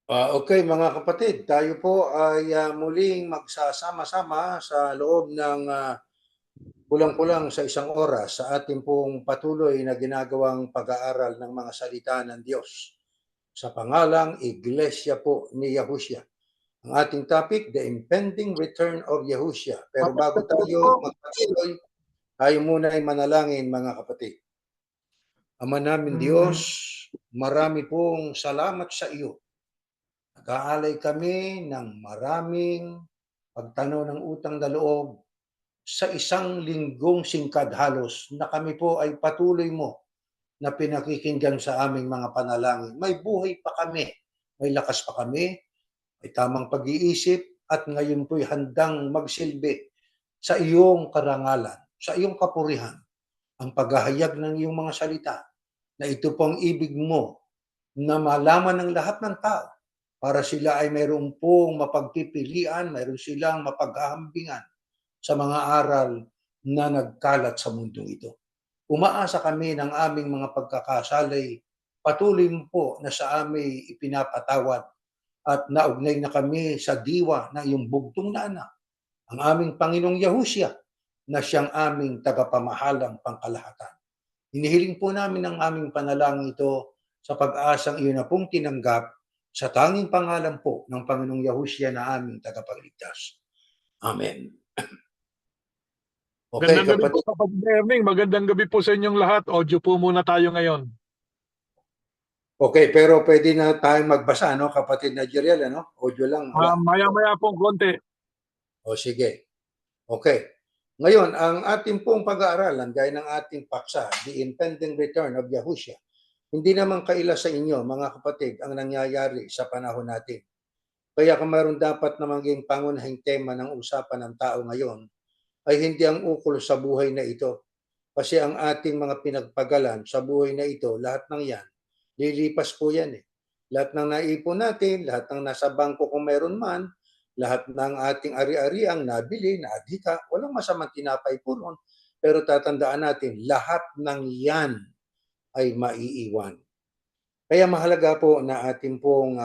Okay mga kapatid, tayo po ay muling magsasama-sama sa loob ng kulang-kulang sa isang oras sa ating pong patuloy na ginagawang pag-aaral ng mga salita ng Diyos sa pangalang Iglesia po ni Yahushua. Ang ating topic, the impending return of Yahushua. Pero bago Magandang gabi tayo po. magpatuloy, tayo muna ay manalangin mga kapatid. Ama namin Diyos, marami pong salamat sa iyo. Nag-aalay kami ng maraming pagtanaw ng utang na loob sa isang linggong singkad halos na kami po ay patuloy mo na pinakikinggan sa aming mga panalangin. May buhay pa kami, may lakas pa kami, may tamang pag-iisip at ngayon po'y handang magsilbi sa iyong karangalan, sa iyong kapurihan, ang paghahayag ng iyong mga salita na ito pong ibig mo na malaman ng lahat ng tao para sila ay mayroon pong mapagpipilian, mayroon silang mapaghahambingan sa mga aral na nagkalat sa mundong ito. Umaasa kami ng aming mga pagkakasalay, patuloy mo po na sa aming ipinapatawad at naugnay na kami sa diwa na iyong bugtong na anak, ang aming Panginoong Yahushua, na siyang aming tagapamahalang pangkalahatan. Hinihiling po namin ang aming panalangin ito sa pag-asang iyon na pong tinanggap sa tanging pangalan po ng Panginoong Yahushua na aming tagapagligtas. Amen. Okay, Magandang gabi po, kapatid. kapatid Erning. Magandang gabi po sa inyong lahat. Audio po muna tayo ngayon. Okay, pero pwede na tayong magbasa, no, kapatid na Jeriel, ano? Audio lang, wala. Maya-maya pong konti. O sige. Okay. Ngayon, ang ating pong pag-aaralan, gaya ng ating paksa, the impending return of Yahushua, hindi naman kaila sa inyo, mga kapatid, ang nangyayari sa panahon natin. Kaya kung mayroon dapat na maging pangunahing tema ng usapan ng tao ngayon, ay hindi ang ukol sa buhay na ito. Kasi ang ating mga pinagpagalan sa buhay na ito, lahat ng yan, lilipas po yan eh. Lahat ng naipon natin, lahat ng nasa bangko kung meron man, lahat ng ating ari-ariang nabili, naadhika, walang masamang tinapay po ron. Pero tatandaan natin, lahat ng yan ay maiiwan. Kaya mahalaga po na ating pong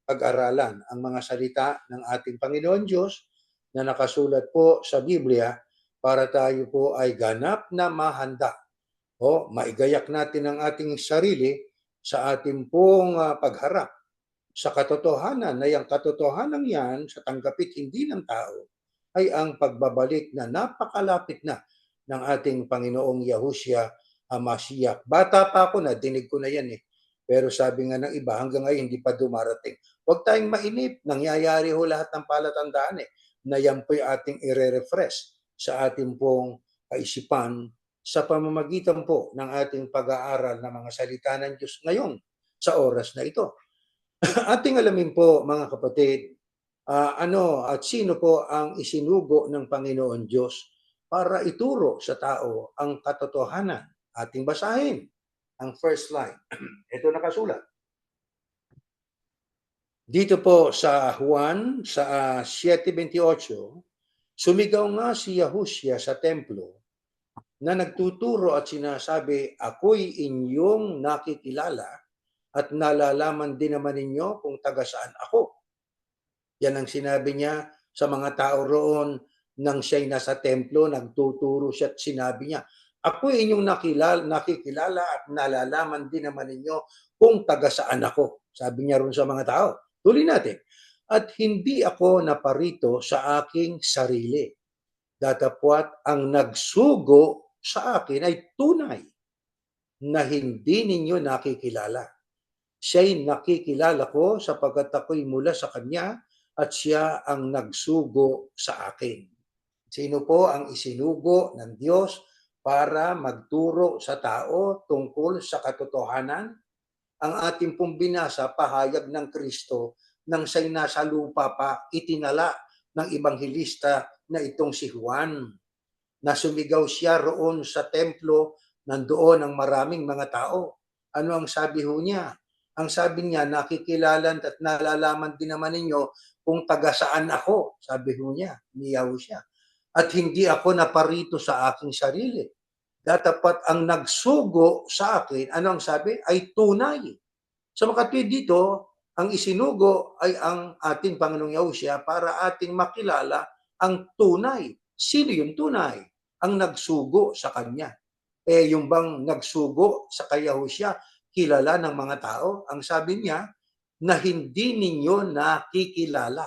pag-aralan ang mga salita ng ating Panginoon Diyos na nakasulat po sa Biblia para tayo po ay ganap na mahanda o maigayak natin ang ating sarili sa ating pong pagharap sa katotohanan na yung katotohanan yan sa tanggapit hindi ng tao ay ang pagbabalik na napakalapit na ng ating Panginoong Yahushua Hamashiach. Bata pa ako na, dinig ko na yan eh. Pero sabi nga ng iba, hanggang ngayon hindi pa dumarating. Huwag tayong mainip. Nangyayari ho lahat ng palatandaan eh, na yan po'y ating ire-refresh sa ating pong kaisipan sa pamamagitan po ng ating pag-aaral ng mga salita ng Diyos ngayon sa oras na ito. Ating alamin po mga kapatid, ano at sino po ang isinugo ng Panginoon Diyos para ituro sa tao ang katotohanan. Ating basahin ang first line. Ito nakasulat. Dito po sa Juan sa 7:28, sumigaw nga si Yahushua sa templo na nagtuturo at sinasabi, ako'y inyong nakikilala at nalalaman din naman ninyo kung taga saan ako. Yan ang sinabi niya sa mga tao roon nang siya'y nasa templo, nagtuturo siya at sinabi niya, ako inyong nakikilala at nalalaman din naman ninyo kung taga saan ako. Sabi niya roon sa mga tao. Tuloy natin. At hindi ako naparito sa aking sarili. Datapwat ang nagsugo sa akin ay tunay na hindi ninyo nakikilala. Siya'y nakikilala ko sapagkat ako'y mula sa Kanya at siya ang nagsugo sa akin. Sino po ang isinugo ng Diyos para magturo sa tao tungkol sa katotohanan? Ang ating pong binasa, pahayag ng Kristo, nang siya'y nasa lupa pa, itinala ng ibanghilista na itong si Juan, na sumigaw siya roon sa templo, nandoon ang maraming mga tao. Ano ang sabi ho niya? Ang sabi niya, nakikilala at nalalaman din naman ninyo kung taga saan ako, sabi ho niya, niyaw siya. At hindi ako naparito sa aking sarili. Datapat ang nagsugo sa akin, ano ang sabi? Ay tunay. So makatwid dito, Ang isinugo ay ang ating Panginoong Yahushua para ating makilala ang tunay. Sino yung tunay? Ang nagsugo sa Kanya. Yung bang nagsugo sa kay Yahushua, kilala ng mga tao? Ang sabi niya, na hindi ninyo nakikilala.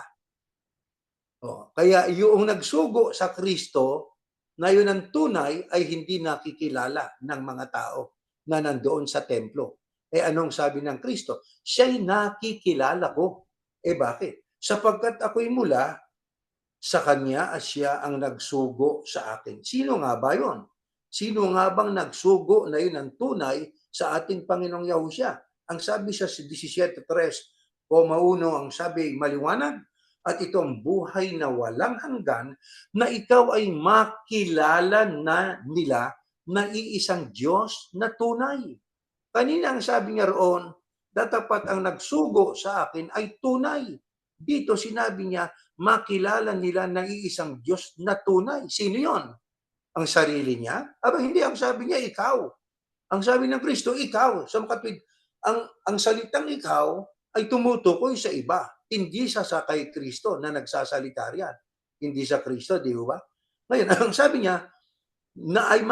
Kaya yung nagsugo sa Kristo, na yun ang tunay, ay hindi nakikilala ng mga tao na nandoon sa templo. Anong sabi ng Kristo? Siya'y nakikilala ko. Bakit? Sapagkat ako'y mula sa Kanya at siya ang nagsugo sa akin. Sino nga ba yun? Sino nga bang nagsugo na yun ang tunay sa ating Panginoong Yahushua? Ang sabi sa 17:3, ang sabi, maliwanag, at itong buhay na walang hanggan, na ikaw ay makilala na nila na iisang Diyos na tunay. Kanina ang sabi niya roon, datapat ang nagsugo sa akin ay tunay. Dito sinabi niya, makilala nila na iisang Diyos na tunay. Sino yon? Ang sarili niya? Hindi, ang sabi niya, ikaw. Ang sabi ng Kristo, ikaw. Sa makatwid, ang salitang ikaw ay tumutukoy sa iba. Hindi sa kay Kristo na nagsasalita riyan. Hindi sa Kristo, di ba? Ngayon, ang sabi niya, na ay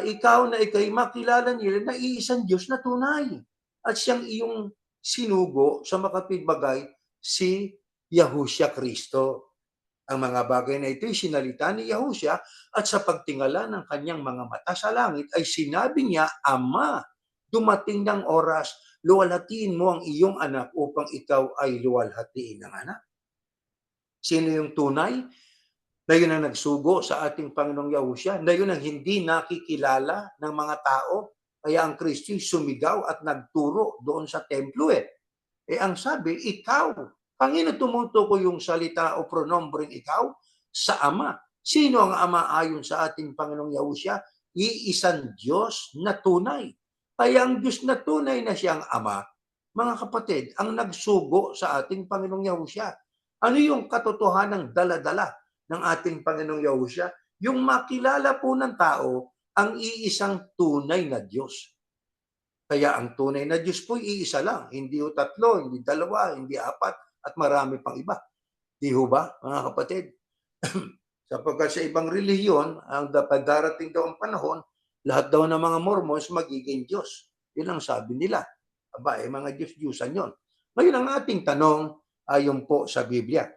ikaw na ikay makilala nila na iisang Diyos na tunay. At siyang iyong sinugo sa makatwid bagay, si Yahushua Kristo. Ang mga bagay na ito'y sinalita ni Yahushua at sa pagtingala ng kanyang mga mata sa langit ay sinabi niya, Ama, dumating ng oras, luwalhatiin mo ang iyong anak upang ikaw ay luwalhatiin ng anak. Sino yung tunay? Na yun ang nagsugo sa ating Panginoong Yahushua, na yun ang hindi nakikilala ng mga tao. Kaya ang Kristo sumigaw at nagturo doon sa templo ang sabi, ikaw. Pangino tumutukoy yung salita o pronombreng ikaw? Sa Ama. Sino ang Ama ayon sa ating Panginoong Yahushua? Iisang Diyos na tunay. Kaya ang Diyos na tunay na siyang Ama, mga kapatid, ang nagsugo sa ating Panginoong Yahushua. Ano yung katotohanang dala-dala ng ating Panginoong Yahushua? Yung makilala po ng tao ang iisang tunay na Diyos. Kaya ang tunay na Diyos po iisa lang. Hindi o tatlo, hindi dalawa, hindi apat, at marami pang iba. Di ho ba, mga kapatid? Sapagkat sa ibang relihiyon, ang darating daw ang panahon, lahat daw ng mga Mormons magiging Diyos. Yun ang sabi nila. Mga Diyos-Diyusan yun. Ngayon ang ating tanong, ayon po sa Biblia,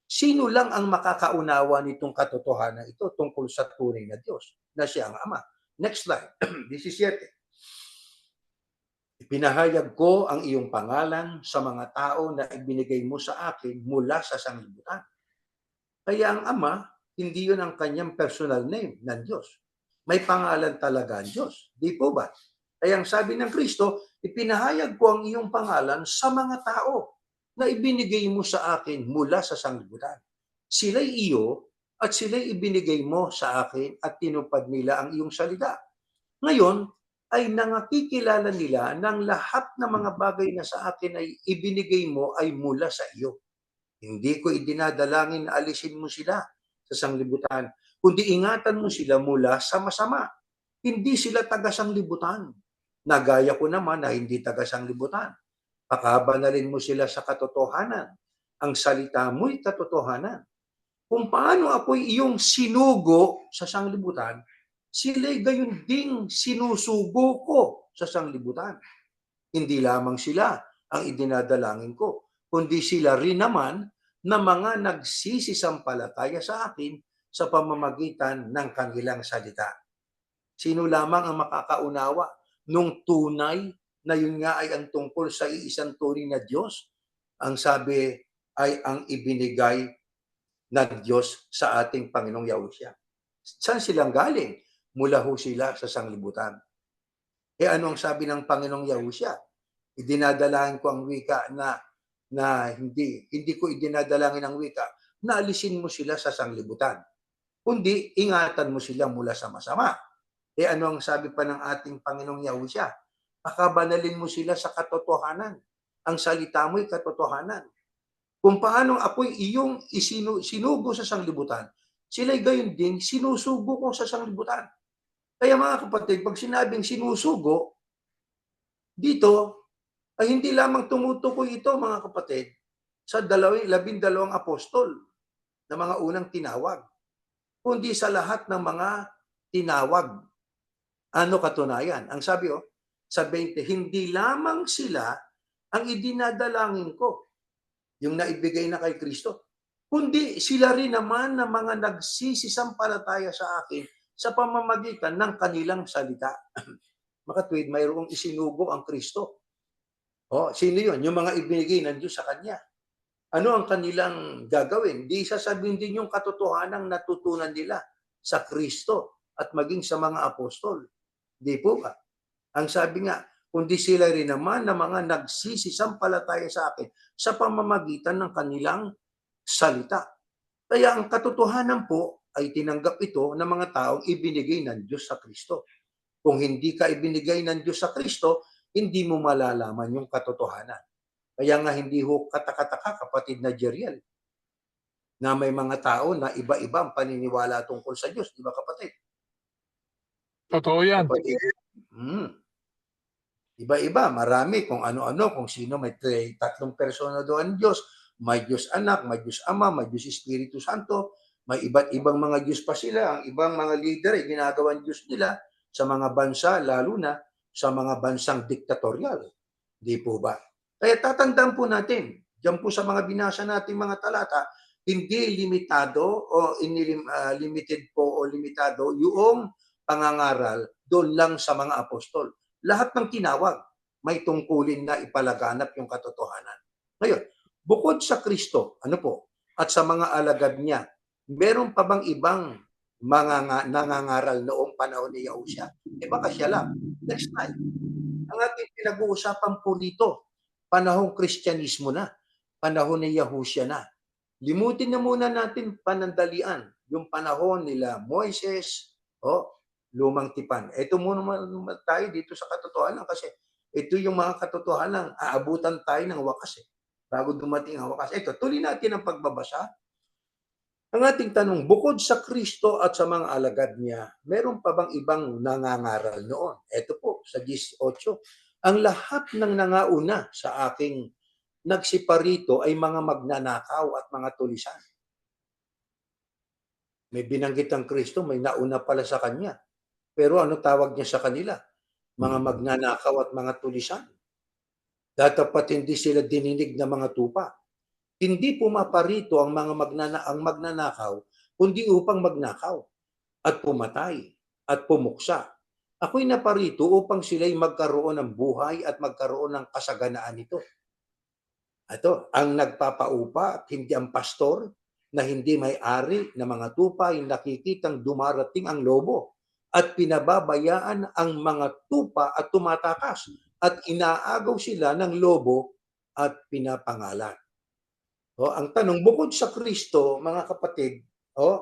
sino lang ang makakaunawa nitong katotohanan ito tungkol sa tunay na Diyos, na siya ang Ama? Next slide, 17. Ipinahayag ko ang iyong pangalan sa mga tao na ibinigay mo sa akin mula sa sanglibutan. Kaya ang Ama, hindi yun ang kanyang personal name ng Diyos. May pangalan talaga ang Diyos. Di po ba? Kaya ang sabi ng Kristo, ipinahayag ko ang iyong pangalan sa mga tao na ibinigay mo sa akin mula sa sanglibutan. Sila'y iyo at sila'y ibinigay mo sa akin at tinupad nila ang iyong salita. Ngayon, ay nakikilala nila ng lahat ng mga bagay na sa akin ay ibinigay mo ay mula sa iyo. Hindi ko idinadalangin na alisin mo sila sa sanglibutan, kundi ingatan mo sila mula sa masama. Hindi sila taga-sanglibutan. Nagaya ko naman na hindi taga-sanglibutan. Pakabanalin mo sila sa katotohanan. Ang salita mo'y katotohanan. Kung paano ako'y iyong sinugo sa sanglibutan, sila'y gayon ding sinusugo ko sa sanglibutan. Hindi lamang sila ang idinadalangin ko, kundi sila rin naman na mga nagsisisampalataya sa akin sa pamamagitan ng kanilang salita. Sino lamang ang makakaunawa nung tunay na yun nga ay ang tungkol sa iisang tunay na Diyos? Ang sabi ay ang ibinigay ng Diyos sa ating Panginoong Yahushua. Saan silang galing? Mula ho sila sa sanglibutan. Ano ang sabi ng Panginoong Yahushua? Idinadalangin ko ang wika na hindi ko idinadalangin ang wika na alisin mo sila sa sanglibutan, kundi ingatan mo sila mula sa masama. Ano ang sabi pa ng ating Panginoong Yahushua? Pakabanalin mo sila sa katotohanan. Ang salita mo'y katotohanan. Kung paano ako'y iyong sinugo sa sanglibutan, sila'y gayon din sinusugo ko sa sanglibutan. Kaya mga kapatid, pag sinabing sinusugo, dito, ay hindi lamang tumutukoy ito, mga kapatid, sa 12 apostol na mga unang tinawag, kundi sa lahat ng mga tinawag. Ano katunayan? Ang sabi sa 20, hindi lamang sila ang idinadalangin ko, yung naibigay na kay Kristo, kundi sila rin naman na mga nagsisisampalataya sa akin sa pamamagitan ng kanilang salita. Makatwid, mayroong isinugo ang Kristo. Sino yun? Yung mga ibinigay ng Diyos sa Kanya. Ano ang kanilang gagawin? Di sasabihin din yung katotohanang natutunan nila sa Kristo at maging sa mga apostol. Di po ba? Ang sabi nga, kundi sila rin naman na mga nagsisisampalataya sa akin sa pamamagitan ng kanilang salita. Kaya ang katotohanan po ay tinanggap ito ng mga taong ibinigay ng Diyos sa Kristo. Kung hindi ka ibinigay ng Diyos sa Kristo, hindi mo malalaman yung katotohanan. Kaya nga hindi ho katakataka, kapatid na Jeriel, na may mga tao na iba-iba ang paniniwala tungkol sa Diyos. Di ba, kapatid? Totoo yan. Kapatid. Iba-iba, marami kung ano-ano, kung sino may tatlong persona doon ang Diyos, may Diyos Anak, may Diyos Ama, may Diyos Espiritu Santo, may iba't ibang mga Diyos pa sila. Ang ibang mga leader ay ginagawang Diyos nila sa mga bansa, lalo na sa mga bansang diktatorial. Di po ba? Kaya tatandaan po natin, diyan po sa mga binasa nating mga talata, hindi limitado o limited po o limitado yung pangangaral doon lang sa mga apostol. Lahat ng tinawag may tungkulin na ipalaganap yung katotohanan. Ngayon, bukod sa Kristo, at sa mga alagad niya, meron pa bang ibang mga nangangaral noong panahon ni Yahusya? Baka siya lang. Next slide. Ang ating pinag-uusapan po dito, panahong Kristyanismo na, panahon ni Yahusya na. Limutin na muna natin panandalian yung panahon nila Moises, lumang tipan. Ito muna tayo dito sa katotohanan kasi ito yung mga katotohanan, aabutan tayo ng wakas bago dumating ang wakas. Ito, tuloy natin ang pagbabasa. Ang ating tanong, bukod sa Kristo at sa mga alagad niya, meron pa bang ibang nangangaral noon? Ito po, sa 18, ang lahat ng nangauna sa aking nagsiparito ay mga magnanakaw at mga tulisan. May binanggit ang Kristo, may nauna pala sa Kanya. Pero ano tawag niya sa kanila? Mga magnanakaw at mga tulisan. Dapat hindi sila dininig na mga tupa. Hindi pumaparito ang mga magnanakaw, kundi upang magnakaw at pumatay at pumuksa. Ako'y naparito upang sila'y magkaroon ng buhay at magkaroon ng kasaganaan nito. Ito, ang nagpapaupa at hindi ang pastor na hindi may-ari na mga tupa ay nakikitang dumarating ang lobo at pinababayaan ang mga tupa at tumatakas at inaagaw sila ng lobo at pinapangalan. Ang tanong, bukod sa Kristo, mga kapatid,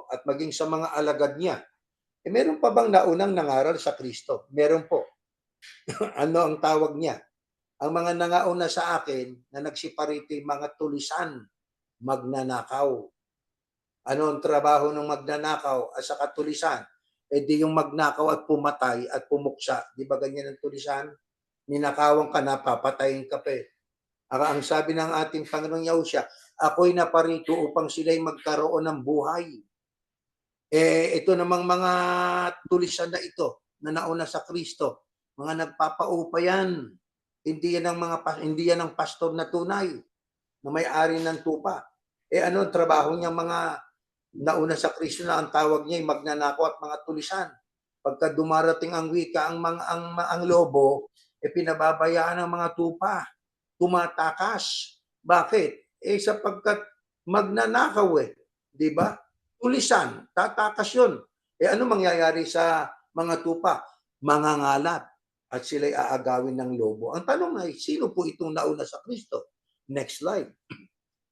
at maging sa mga alagad niya, meron pa bang naunang nangaral sa Kristo? Meron po. Ano ang tawag niya? Ang mga nangauna sa akin na nagsiparito mga tulisan, magnanakaw. Ano ang trabaho ng magnanakaw at sa katulisan? Di yung magnakaw at pumatay at pumuksa. Di ba ganyan ang tulisan? Ninakawan ka na, papatayin ka pa. Ang sabi ng ating Panginoong Yahusya, ako'y naparito upang sila'y magkaroon ng buhay. Ito namang mga tulisan na ito na nauna sa Kristo, mga nagpapaupa yan. Hindi yan ang pastor na tunay na may-ari ng tupa. Ano ang trabaho niyang mga nauna sa Kristo na ang tawag niya ay magnanakaw at mga tulisan? Pagka dumarating ang wika, ang lobo, pinababayaan ng mga tupa, tumatakas. Bakit? Sapagkat magnanakaw di ba? Tulisan, tatakas yun. Ano mangyayari sa mga tupa? Mangangalat at sila'y aagawin ng lobo. Ang tanong ay, sino po itong nauna sa Kristo? Next slide.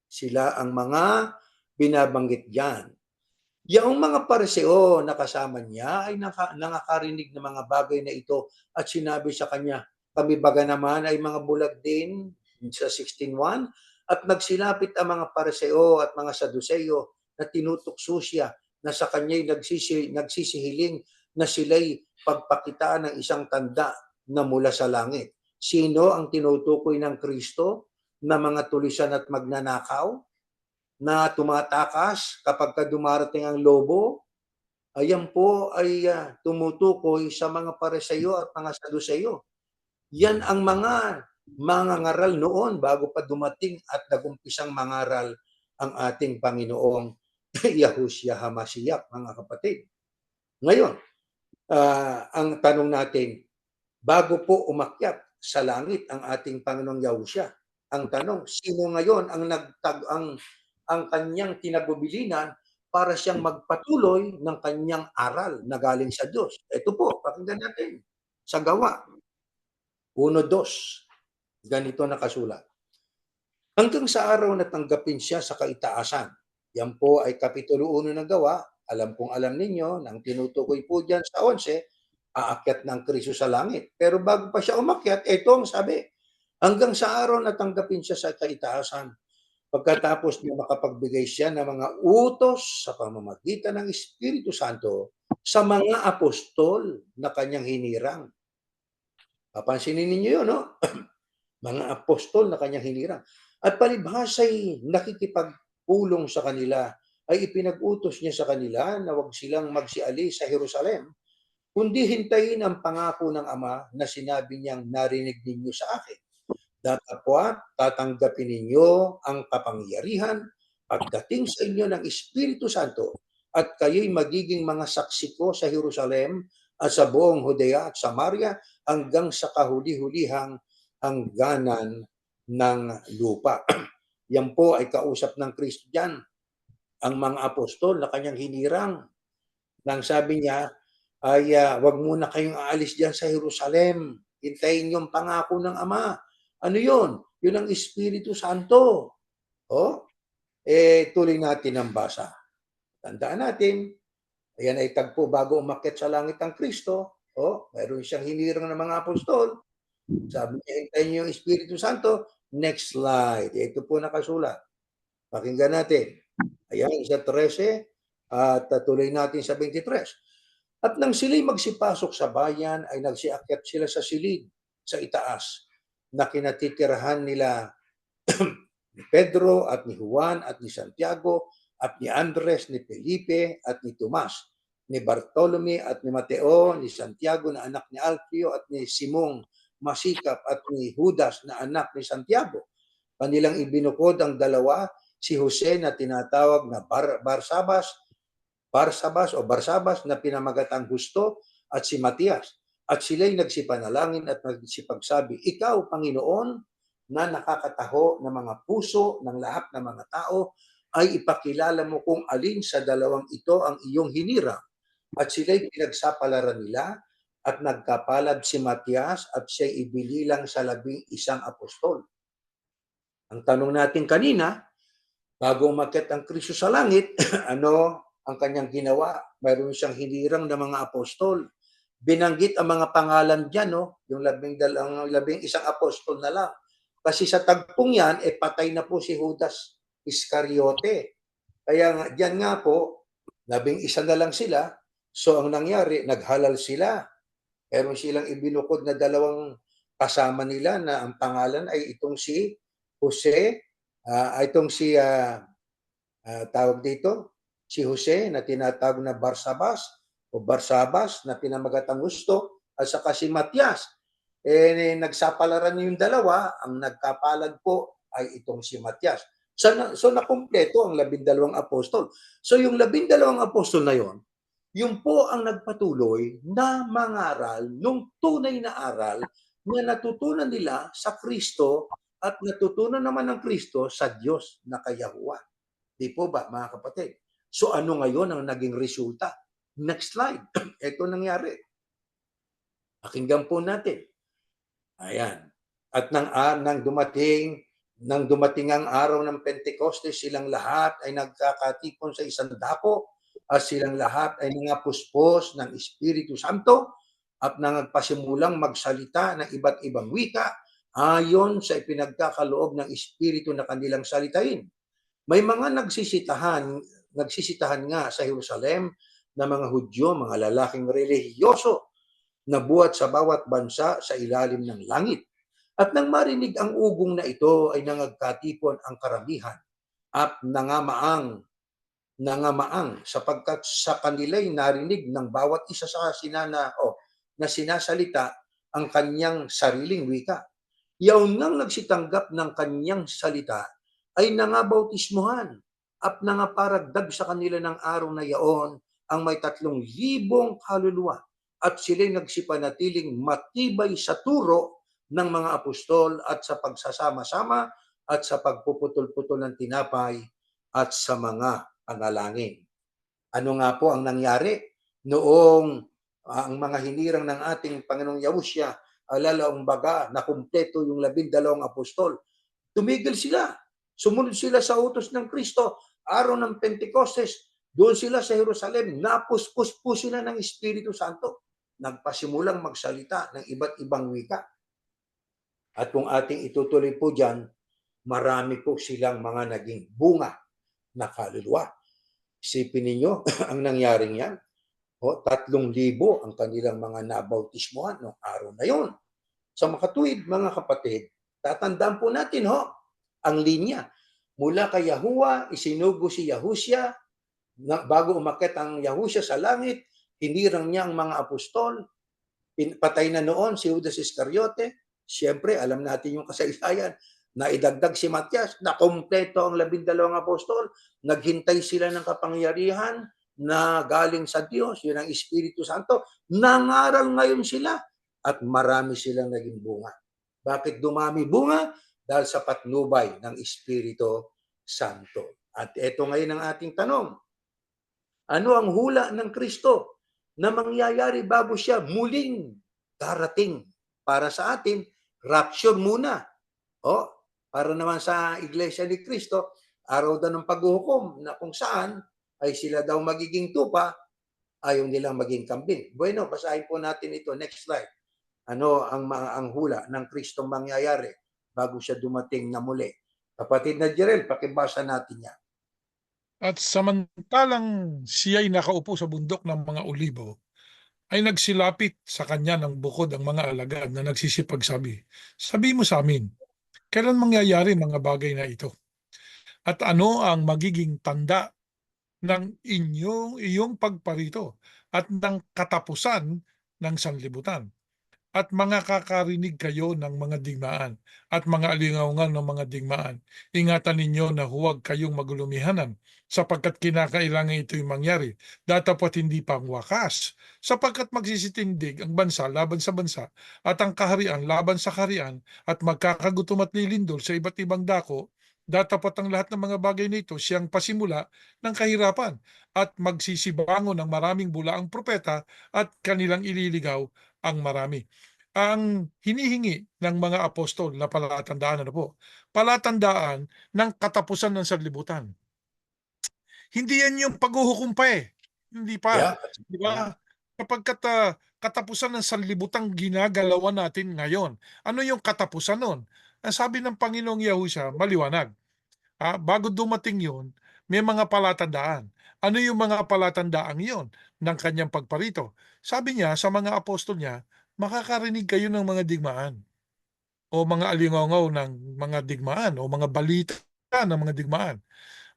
Sila ang mga binabanggit diyan. Yung mga pariseo na kasama niya ay nakakarinig ng mga bagay na ito at sinabi sa kanya, kami baga naman ay mga bulag din sa 16:1 at nagsilapit ang mga pariseo at mga saduseyo na tinutukso siya na sa kanya'y nagsisihiling na sila'y pagpakitaan ng isang tanda na mula sa langit. Sino ang tinutukoy ng Kristo na mga tulisan at magnanakaw na tumatakas kapag dumarating ang lobo? Ayan po ay tumutukoy sa mga Pariseo at mga Saduceo. Yan ang mga mangangaral noon bago pa dumating at nagumpisang mangaral ang ating Panginoong Yahushua HaMashiach, mga kapatid. Ngayon, ang tanong natin, bago po umakyat sa langit ang ating Panginoong Yahushua, ang tanong, sino ngayon ang kanyang kinabubilinan para siyang magpatuloy ng kanyang aral na galing sa Diyos? Ito po, pakinggan natin sa Gawa 1:2. Ganito nakasulat. Hanggang sa araw na tanggapin siya sa kaitaasan. Yan po ay Kapitulo 1 ng Gawa. Alam kong alam ninyo, nang tinutukoy po dyan sa 11, aakyat ng Kristo sa langit. Pero bago pa siya umakyat, ito ang sabi, hanggang sa araw na tanggapin siya sa kaitaasan. Pagkatapos niya makapagbigay siya ng mga utos sa pamamagitan ng Espiritu Santo sa mga apostol na kanyang hinirang. Papansinin ninyo yun, no? Mga apostol na kanyang hinirang. At palibhasa'y nakikipagpulong sa kanila, ay ipinag-utos niya sa kanila na huwag silang magsialis sa Jerusalem, kundi hintayin ang pangako ng Ama na sinabi niyang narinig ninyo sa akin. Datapwat tatanggapin ninyo ang kapangyarihan pagdating sa inyo ng Espiritu Santo at kayo'y magiging mga saksi ko sa Jerusalem at sa buong Judea at Samaria hanggang sa kahuli-hulihang hangganan ng lupa. Yan po ay kausap ng Kristo diyan, ang mga apostol na kanyang hinirang. Nang sabi niya ay wag muna kayong aalis diyan sa Jerusalem. Hintayin yung pangako ng Ama. Ano yun? Yun ang Espiritu Santo. Tuloy natin ang basa. Tandaan natin, ayan ay tagpo bago umakyat sa langit ang Kristo. Mayroon siyang hinirang ng mga apostol. Sabi niya, hintayin niyo yung Espiritu Santo. Next slide. Ito po nakasulat. Pakinggan natin. Ayan, sa 13 at tuloy natin sa 23. At nang sila'y magsipasok sa bayan, ay nagsiakyat sila sa silid, sa itaas, na kinatitirahan nila ni Pedro at ni Juan at ni Santiago at ni Andres, ni Felipe at ni Tomas, ni Bartolome at ni Mateo, ni Santiago na anak ni Alfeo at ni Simong Masikap at ni Judas na anak ni Santiago. Kanilang ibinukod ang dalawa, si Jose na tinatawag na Barsabas na pinamagatang Husto at si Matias. At sila'y nagsipanalangin at nagsipagsabi, Ikaw, Panginoon, na nakakataho ng mga puso ng lahat ng mga tao, ay ipakilala mo kung alin sa dalawang ito ang iyong hinirang. At sila'y pinagsapalaran nila at nagkapalad si Matias at siya'y ibililang sa 11 apostol. Ang tanong natin kanina, bago umakyat ang Kristo sa langit, ano ang kanyang ginawa? Mayroon siyang hinirang ng mga apostol. Binanggit ang mga pangalan diyan, yung 11 apostol na lang. Kasi sa tagpong yan, patay na po si Judas Iscariote. Kaya diyan nga po, 11 na lang sila. So ang nangyari, naghalal sila. Meron silang ibinukod na dalawang kasama nila na ang pangalan ay itong si Jose, tawag dito, si Jose na tinatawag na Barsabas na pinamagatang Husto at saka si Matias. Nagsapalaran yung dalawa, ang nagkapalad po ay itong si Matias. So nakumpleto ang 12 apostol. So yung 12 apostol na yon, yung po ang nagpatuloy na mangaral nung tunay na aral na natutunan nila sa Kristo at natutunan naman ng Kristo sa Diyos na kay Yahuwah. Di po ba, mga kapatid? So ano ngayon ang naging resulta? Next slide. Ito nangyari. Pakinggan po natin. Ayan. At nang dumating ang araw ng Pentecostes, silang lahat ay nagkakatipon sa isang dako at silang lahat ay nangapuspos ng Espiritu Santo at nagpasimulang magsalita ng iba't ibang wika ayon sa ipinagkakaloob ng Espiritu na kanilang salitain. May mga nagsisitahan nga sa Jerusalem na mga Hudyo, mga lalaking relihiyoso na buhat sa bawat bansa sa ilalim ng langit. At nang marinig ang ugong na ito ay nangagkatipon ang karamihan at nangamaang sapagkat sa kanila'y narinig ng bawat isa sa na sinasalita ang kanyang sariling wika. Yaon ngang nagsitanggap ng kanyang salita ay nangabautismuhan at nangaparagdag sa kanila ng araw na yaon ang may 3,000 kaluluwa at sila'y nagsipanatiling matibay sa turo ng mga apostol at sa pagsasama-sama at sa pagpuputol-putol ng tinapay at sa mga panalangin. Ano nga po ang nangyari noong ang mga hinirang ng ating Panginoong Yahusya, alala ang baga na kumpleto yung 12 apostol. Tumigil sila. Sumunod sila sa utos ng Kristo. Araw ng Pentecostes, doon sila sa Jerusalem, napuspos po sila ng Espiritu Santo. Nagpasimulang magsalita ng iba't ibang wika. At kung ating itutuloy po dyan, marami po silang mga naging bunga na kaluluwa. Isipin ninyo ang nangyaring yan. 3,000 ang kanilang mga nabautismuhan noong araw na yon. Sa makatuwid, mga kapatid, tatandaan po natin ang linya. Mula kay Yahuwah, isinugo si Yahusya, bago umakyat ang Yahusya sa langit, hinirang niya ang mga apostol, patay na noon si Judas Iscariote. Siyempre, alam natin yung kasaysayan, na idagdag si Matias, na kompleto ang 12 apostol, naghintay sila ng kapangyarihan na galing sa Diyos, yun ang Espiritu Santo, nangaral ngayon sila at marami silang naging bunga. Bakit dumami bunga? Dahil sa patnubay ng Espiritu Santo. At ito ngayon ang ating tanong. Ano ang hula ng Kristo na mangyayari bago siya muling darating? Para sa atin, rapture muna. Para naman sa Iglesia ni Cristo, araw daw ng paghuhukom na kung saan ay sila daw magiging tupa, ayaw nilang maging kambing. Bueno, basahin po natin ito. Next slide. Ano ang hula ng Kristong mangyayari bago siya dumating na muli? Kapatid na Jerel, pakibasa natin yan. At samantalang siya'y nakaupo sa bundok ng mga olibo, ay nagsilapit sa kanya ng bukod ang mga alagad na nagsisipagsabi, "Sabi mo sa amin, kailan mangyayari mga bagay na ito? At ano ang magiging tanda ng iyong pagparito at ng katapusan ng sanlibutan? At mga kakarinig kayo ng mga digmaan at mga alingaungan ng mga digmaan. Ingatan ninyo na huwag kayong magulumihanan sapagkat kinakailangan ito'y mangyari. Datapot hindi pa ang wakas sapagkat magsisitindig ang bansa laban sa bansa at ang kaharian laban sa kaharian at magkakagutom at lilindol sa iba't ibang dako. Datapot ang lahat ng mga bagay na ito siyang pasimula ng kahirapan at magsisibango ng maraming bulaang propeta at kanilang ililigaw ang marami. Ang hinihingi ng mga apostol na palatandaan, ano po, palatandaan ng katapusan ng sanlibutan. Hindi yan yung paghuhukom pa eh. Hindi pa. Yeah. Di ba? Kapagkat katapusan ng sanlibutan ginagalawan natin ngayon. Ano yung katapusan nun? Ang sabi ng Panginoong Yahusya, maliwanag. Bago dumating yun, may mga palatandaan. Ano yung mga palatandaang yon ng kanyang pagparito? Sabi niya sa mga apostol niya, makakarinig kayo ng mga digmaan o mga alingaungaw ng mga digmaan o mga balita ng mga digmaan.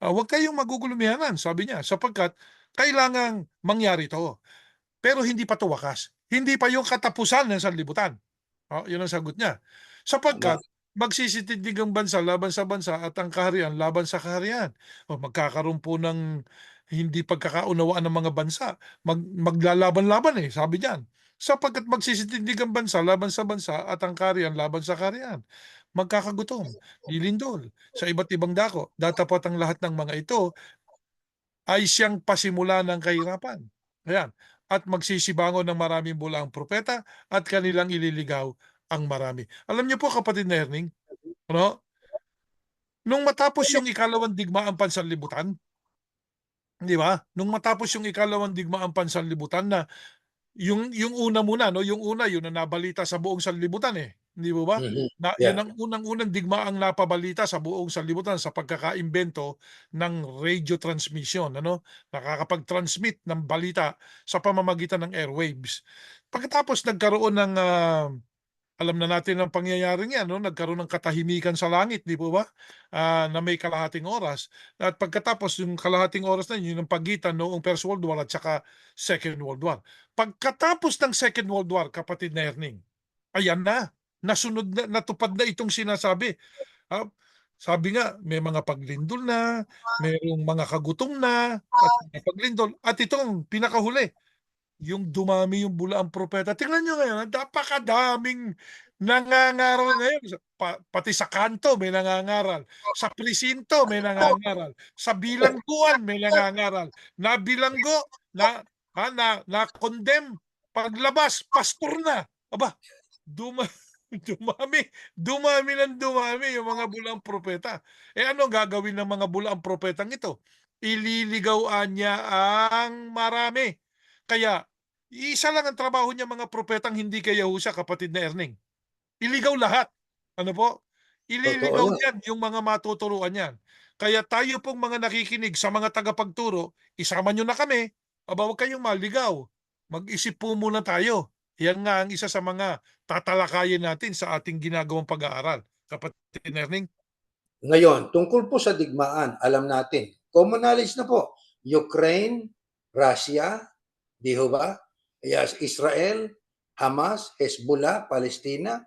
Huwag kayong magugulumihanan, sabi niya, sapagkat kailangang mangyari ito. Pero hindi pa ito wakas. Hindi pa yung katapusan ng sanlibutan. Yun ang sagot niya. Tama. Sapagkat magsisitindig ang bansa laban sa bansa at ang kaharian laban sa kaharian. Magkakaroon po ng hindi pagkakaunawaan ng mga bansa. Maglalaban-laban sabi diyan. Sapagkat magsisitindig ang bansa laban sa bansa at ang kaharian laban sa kaharian. Magkakagutom, lilindol, sa iba't ibang dako. Datapat ang lahat ng mga ito ay siyang pasimula ng kahirapan. Ayan. At magsisibangon ng maraming bulaang propeta at kanilang ililigaw ang marami. Alam niyo po kapatid na Erning, ano? Nung matapos yung ikalawang digmaang pansanlibutan, di ba? Nung matapos yung ikalawang digmaang pansanlibutan na yung una muna, no, yung una yun na nabalita sa buong sanlibutan Hindi mo ba? Mhm. Na yun Yeah. ang unang-unang digmaang napabalita sa buong sanlibutan sa pagkakaimbento ng radio transmission, ano? Nakakapag-transmit ng balita sa pamamagitan ng airwaves. Pagkatapos nagkaroon ng Alam na natin ang pangyayaring yan, no? Nagkaroon ng katahimikan sa langit, di po ba? Na may kalahating oras. At pagkatapos, yung kalahating oras na yun, yung pagitan noong First World War at saka Second World War. Pagkatapos ng Second World War, kapatid na Erning, ayan na, nasunod na, natupad na itong sinasabi. Ah, sabi nga, may mga paglindol na, mayroong mga kagutom na, at mga paglindol. At itong pinakahuli, yung dumami yung bulaang propeta. Tingnan nyo ngayon, napakadaming nangangaral ngayon. Pati sa kanto may nangangaral. Sa presinto may nangangaral. Sa bilangguan may nangangaral. Nabilanggo, na condemn. Paglabas, pastor na. Aba, duma, dumami ng dumami yung mga bulaang propeta. Ano ang gagawin ng mga bulaang propetang ito? Ililigawan niya ang marami. Kaya, isa lang ang trabaho niya mga propetang hindi kay Yahusha, kapatid na Erning. Iligaw lahat. Ano po? Totoo Ililigaw yun. niyan yung mga matuturuan niyan. Kaya tayo pong mga nakikinig sa mga tagapagturo, isama nyo na kami. Aba, huwag kayong maligaw. Mag-isip po muna tayo. Yan nga ang isa sa mga tatalakayin natin sa ating ginagawang pag-aaral. Kapatid na Erning? Ngayon, tungkol po sa digmaan, alam natin, common knowledge na po, Ukraine, Russia, di ho ba? Yes, Israel, Hamas, Hezbollah, Palestina.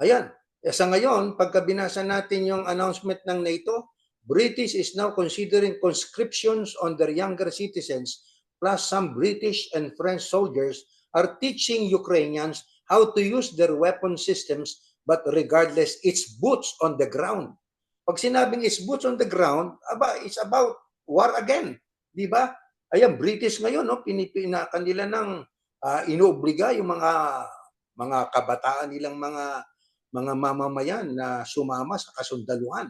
Ayan. Sa ngayon, pagka binasa natin yung announcement ng NATO, British is now considering conscriptions on their younger citizens, plus some British and French soldiers are teaching Ukrainians how to use their weapon systems, but regardless, it's boots on the ground. Pag sinabing it's boots on the ground, it's about war again. Di ba? Ayan, British ngayon, no, pinipina nila ng inuobliga yung mga kabataan nilang mga mamamayan na sumama sa kasundaluhan.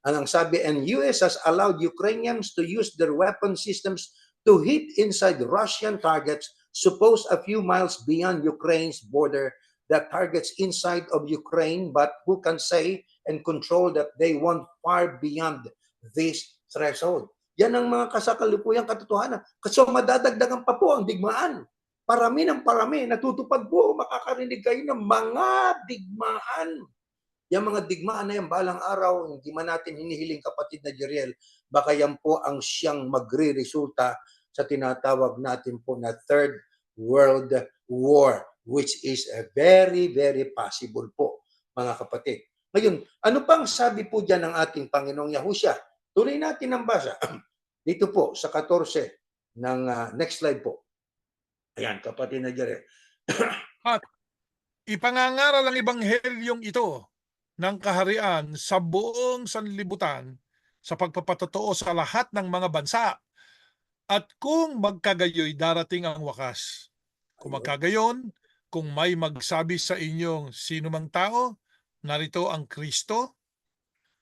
Ang sabi, and US has allowed Ukrainians to use their weapon systems to hit inside Russian targets, suppose a few miles beyond Ukraine's border, that targets inside of Ukraine, but who can say and control that they won't far beyond this threshold. Yan ang mga kasakalukuyang katotohanan. Kasi madadagdagan pa po ang digmaan. Parami ng parami, natutupad po, makakarinig kayo ng mga digmaan. Yung mga digmaan na yan, balang araw, hindi man natin hinihiling, kapatid na Jeriel, baka yan po ang siyang magre-resulta sa tinatawag natin po na Third World War, which is a very, very possible po, mga kapatid. Ngayon, ano pang sabi po dyan ng ating Panginoong Yahushua? Tuloy natin ang basa. Dito po, sa 14 ng next slide po. Ayan, kapatid na Jeriel. At ipangangaral ang ebanghelyong ito ng kaharian sa buong sanlibutan sa pagpapatotoo sa lahat ng mga bansa. At kung magkagayoy, darating ang wakas. Kung magkagayon, kung may magsabi sa inyong sino mang tao, narito ang Kristo,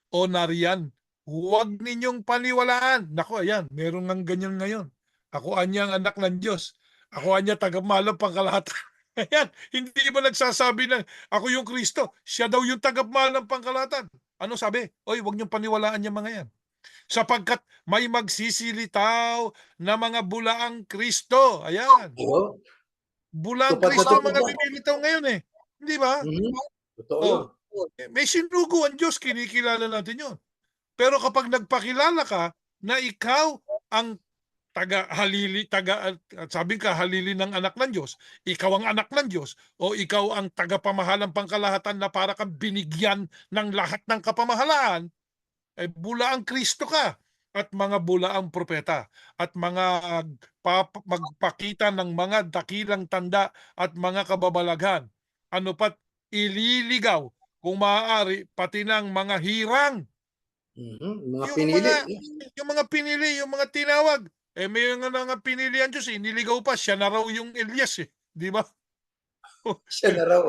o nariyan, huwag ninyong paniwalaan. Naku, ayan, meron ng ganyan ngayon. Ako anya ang anak ng Diyos. Ako anya tagamalang pangkalahatan. Ayan, hindi ba nagsasabi na ako yung Kristo? Siya daw yung tagamalang pangkalahatan. Ano sabi? Oy, huwag niyong paniwalaan yung mga yan. Sapagkat may magsisilitaw na mga bulaang Kristo. Ayan. Oo. Bulaang Tupad na Kristo ang tupad mga yan. bibilitaw ngayon eh. Hindi ba? Totoo yun. Oh, may sinugo ang Diyos, kinikilala natin yun. Pero kapag nagpakilala ka na ikaw ang sabi ka halili ng anak ng Diyos, ikaw ang anak ng Diyos, o ikaw ang tagapamahalang pangkalahatan na para kang binigyan ng lahat ng kapamahalaan, bula ang Kristo ka at mga bula ang propeta at mga magpakita ng mga dakilang tanda at mga kababalaghan. Ano pat ililigaw kung maaari pati ng mga hirang. Mga pinili. Yung mga pinili, yung mga tinawag. May mga pinili ang Diyos, niligaw pa, siya na raw yung Elias eh. Di ba? Siya na raw.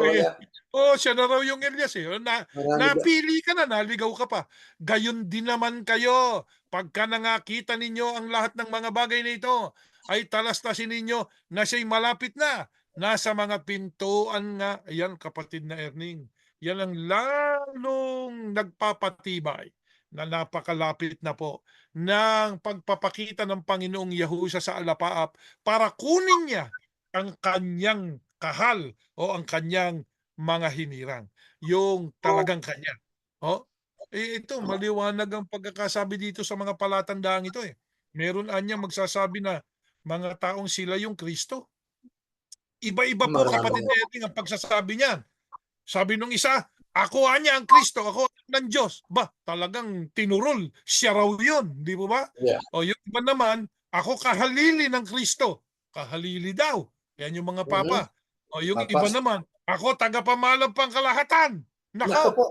Siya na raw yung Elias eh. Marami ba? Napili ka na, naligaw ka pa. Gayon din naman kayo. Pagka nangakita ninyo ang lahat ng mga bagay na ito, ay talastasin ninyo na siya'y malapit na. Nasa mga pintuan nga. Ayan, kapatid na Erning. Yan ang lalong nagpapatibay na napakalapit na po ng pagpapakita ng Panginoong Yahushua sa alapaap para kunin niya ang kanyang kahal o ang kanyang mga hinirang. Yung talagang kanya. Oh, ito maliwanag ang pagkakasabi dito sa mga palatandaang ito eh. Meron anya magsasabi na mga taong sila yung Kristo. Iba-iba po Marami. kapatid Edwin ang pagsasabi niyan. Sabi nung isa, ako anya ang Kristo, ako ng Diyos. Ba, talagang tinurol. Siya raw yun, di po ba? Yeah. O yung iba naman, ako kahalili ng Kristo. Kahalili daw. Yan yung mga Mhm. papa. O yung iba Papas. naman, ako tagapamalang pangkalahatan. Nako Nako, po.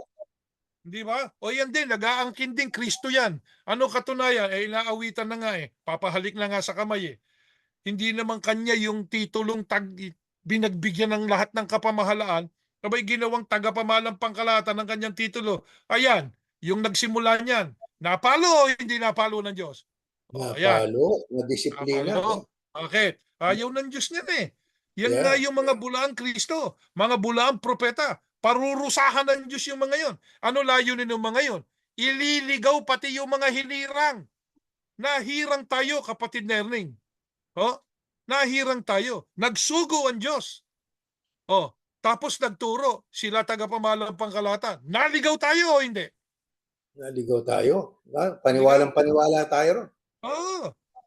di ba? O yan din, nag-aangkin din Kristo yan. Ano katunayan? Inaawitan na nga eh. Papahalik na nga sa kamay eh. Hindi naman kanya yung titulong binagbigyan ng lahat ng kapamahalaan, sabay ginawang tagapamalang pangkalahatan ng kanyang titulo. Ayan, yung nagsimula niyan, napalo o hindi napalo ng Diyos? O, ayan, Napalo. Na disiplina. Yeah. napalo. Bakit? Ayaw ng Diyos niyan eh. Yan nga Yeah. yung mga bulaang Kristo, mga bulaang propeta. Parurusahan ng Diyos yung mga yon. Ano layunin ng mga yon? Ililigaw pati yung mga hinirang. Nahirang tayo, kapatid Nerling. Oh, nahirang tayo. Nagsugo ang Diyos. Oh, tapos nagturo. Sila tagapamalang pangkalahatan. Naligaw tayo o hindi? Naligaw tayo. Naligaw. Paniwalang-paniwala tayo ron. Oo.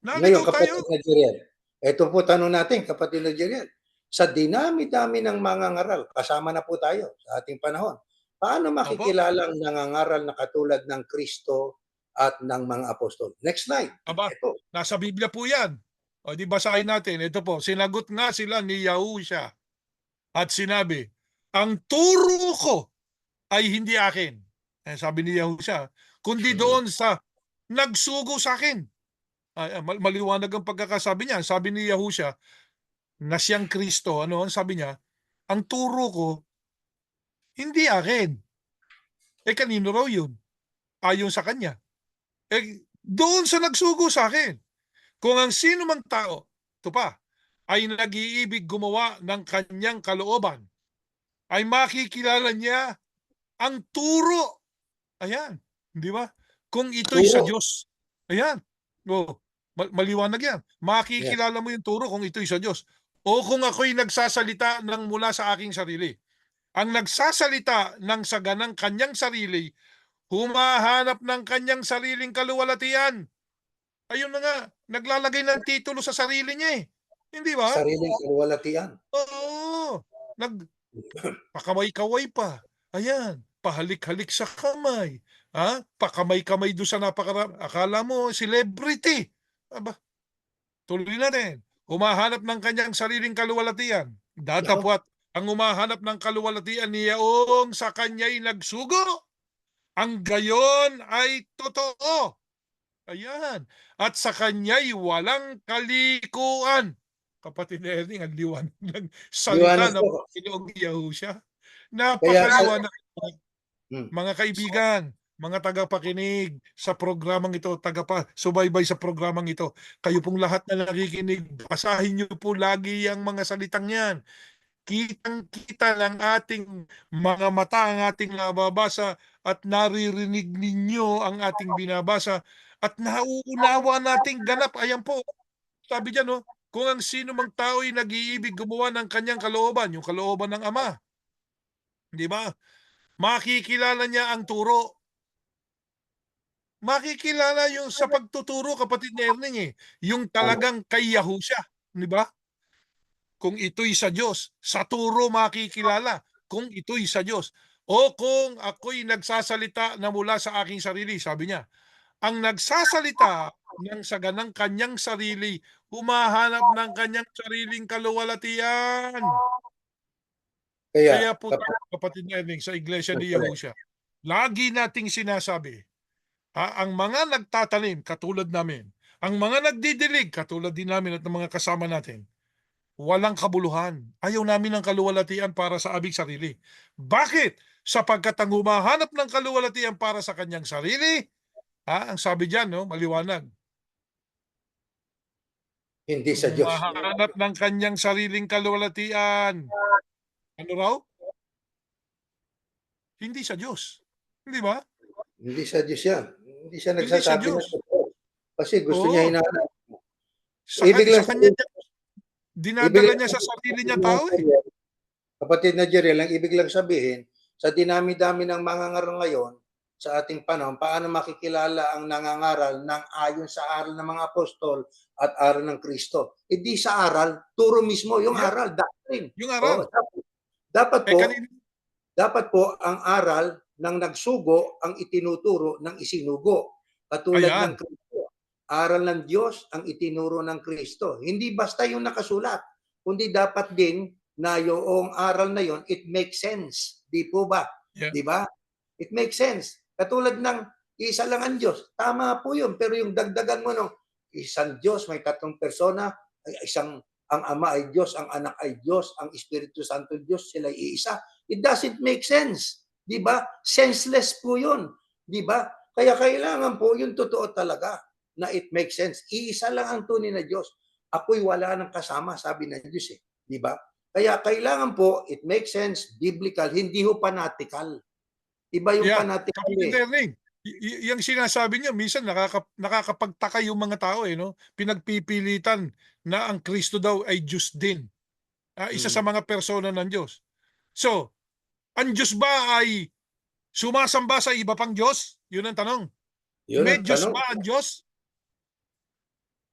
Ngayon, Naligaw tayo. kapatid na Jeriel, ito po tanong natin, kapatid na Jeriel. Sa dinami-dami ng mga ngaral, kasama na po tayo sa ating panahon. Paano Opo. makikilala ang nangangaral na katulad ng Kristo at ng mga apostol? Next slide. Aba, Ito. nasa Biblia po yan. O di basahin natin. Ito po, sinagot nga sila ni Yahusha at sinabi, ang turo ko ay hindi akin. Sabi ni Yahusha, kundi doon sa nagsugo sa akin. Maliwanag ang pagkakasabi niya. Sabi ni Yahusha, na siyang Kristo, ano ang sabi niya, ang turo ko, hindi akin. Kanino raw yun? Ayon sa kanya. Doon sa nagsugo sa akin. Kung ang sino mang tao, ito pa, ay nag-iibig gumawa ng kanyang kalooban, ay makikilala niya ang turo. Ayan, di ba? Kung ito'y sa Turo. Diyos. Ayan. O, maliwanag yan. Yes. Makikilala mo yung turo kung ito'y sa Diyos. O kung ako'y nagsasalita ng mula sa aking sarili. Ang nagsasalita ng saganang kanyang sarili, humahanap ng kanyang sariling kaluwalhatian. Ayun na nga, naglalagay ng titulo sa sarili niya eh. Hindi ba? Sariling kaluwalhatian. Oo. Pakamay-kaway pa. Ayan, pahalik-halik sa kamay. Pakamay-kamay doon sa akala mo, celebrity. Aba, tuloy na rin. Humahanap ng kanyang sariling kaluwalhatian. Nako. Datapwat, ang humahanap ng kaluwalhatian niyaong sa kanya'y nagsugo. Ang gayon ay totoo. Ayan. At sa kanya'y walang kalikuan. Kapatid Erning, ang liwanag ng salita Liwanag ng po. Panginoong Yahusha. Kaya, Napakaliwanag. hmm, Mga kaibigan, mga tagapakinig sa programang ito, subaybay sa programang ito, kayo pong lahat na nakikinig, basahin niyo po lagi ang mga salitang yan. Kitang-kita ng ating mga mata ang ating nababasa at naririnig ninyo ang ating binabasa at nauunawa nating ganap. Ayan po, sabi dyan, no? Kung ang sino mang tao ay nag-iibig gumawa ng kanyang kalooban, yung kalooban ng Ama, di ba? Makikilala niya ang turo. Makikilala yung sa pagtuturo, kapatid ni Erning eh. Yung tama. talagang kay Yahusha, di ba? Kung ito'y sa Diyos, sa turo makikilala kung ito'y sa Diyos. O kung ako'y nagsasalita na mula sa aking sarili, sabi niya, ang nagsasalita ng saganang kanyang sarili, humahanap ng kanyang sariling kaluwalhatian. Kaya, Kaya po tayo, kapatid Erning, sa Iglesia ni correct. Yahusha, lagi nating sinasabi, ang mga nagtatanim katulad namin, ang mga nagdidilig katulad din namin at ng mga kasama natin, walang kabuluhan. Ayaw namin ng kaluwalhatian para sa aming sarili. Bakit? Sapagkat ang humahanap ng kaluwalhatian para sa kanyang sarili, ang sabi diyan, no, maliwanag. Hindi Yung sa Diyos. humahanap ng kanyang sariling kaluwalhatian, ano raw? Hindi sa Diyos. Hindi ba? Hindi sa Diyos yan. Hindi siya Hindi sa nagsasabi ng Diyos. totoo. Kasi gusto niya Oo. hinahanap. Sa, Ibig lang sa kanya sabihin, niya, ibig dinadala lang niya sa sabihin, sarili niya tao eh. Kapatid na Jerry, ang ibig lang sabihin, sa dinami-dami ng mangangaral ngayon, sa ating panahon, paano makikilala ang nangangaral ng ayon sa aral ng mga apostol at aral ng Kristo? E di sa aral, turo mismo yung Yeah, aral, doctrine. yung Oh, aral. dapat Eh po, kanina, dapat po ang aral ng nagsugo ang itinuturo ng isinugo. Katulad ng ayan, Kristo. Aral ng Diyos ang itinuro ng Kristo. Hindi basta yung nakasulat, kundi dapat din na yung aral na yon it makes sense. Di po ba? yeah, Di ba? It makes sense. Katulad ng isa lang ang Diyos. Tama po yun. Pero yung dagdagan mo ng isang Diyos, may tatlong persona, isang ang Ama ay Diyos, ang Anak ay Diyos, ang Espiritu Santo Diyos, sila ay iisa. It doesn't make sense. Di ba? Senseless po yun. Di ba? Kaya kailangan po yung totoo talaga na it makes sense. Iisa lang ang tunay na Diyos. Ako'y wala nang kasama, sabi ng Diyos eh. Di ba? Kaya kailangan po, it makes sense, biblical, hindi ho fanatical. Iba yung yeah. fanatical Kapatid eh. Erning, yung sinasabi niyo, minsan nakakapagtaka yung mga tao, no? Pinagpipilitan na ang Kristo daw ay Diyos din. Isa sa Hmm. mga persona ng Diyos. So, ang Diyos ba ay sumasamba sa iba pang Diyos? Yun ang tanong. Yun May ang Diyos tanong. ba ang Diyos?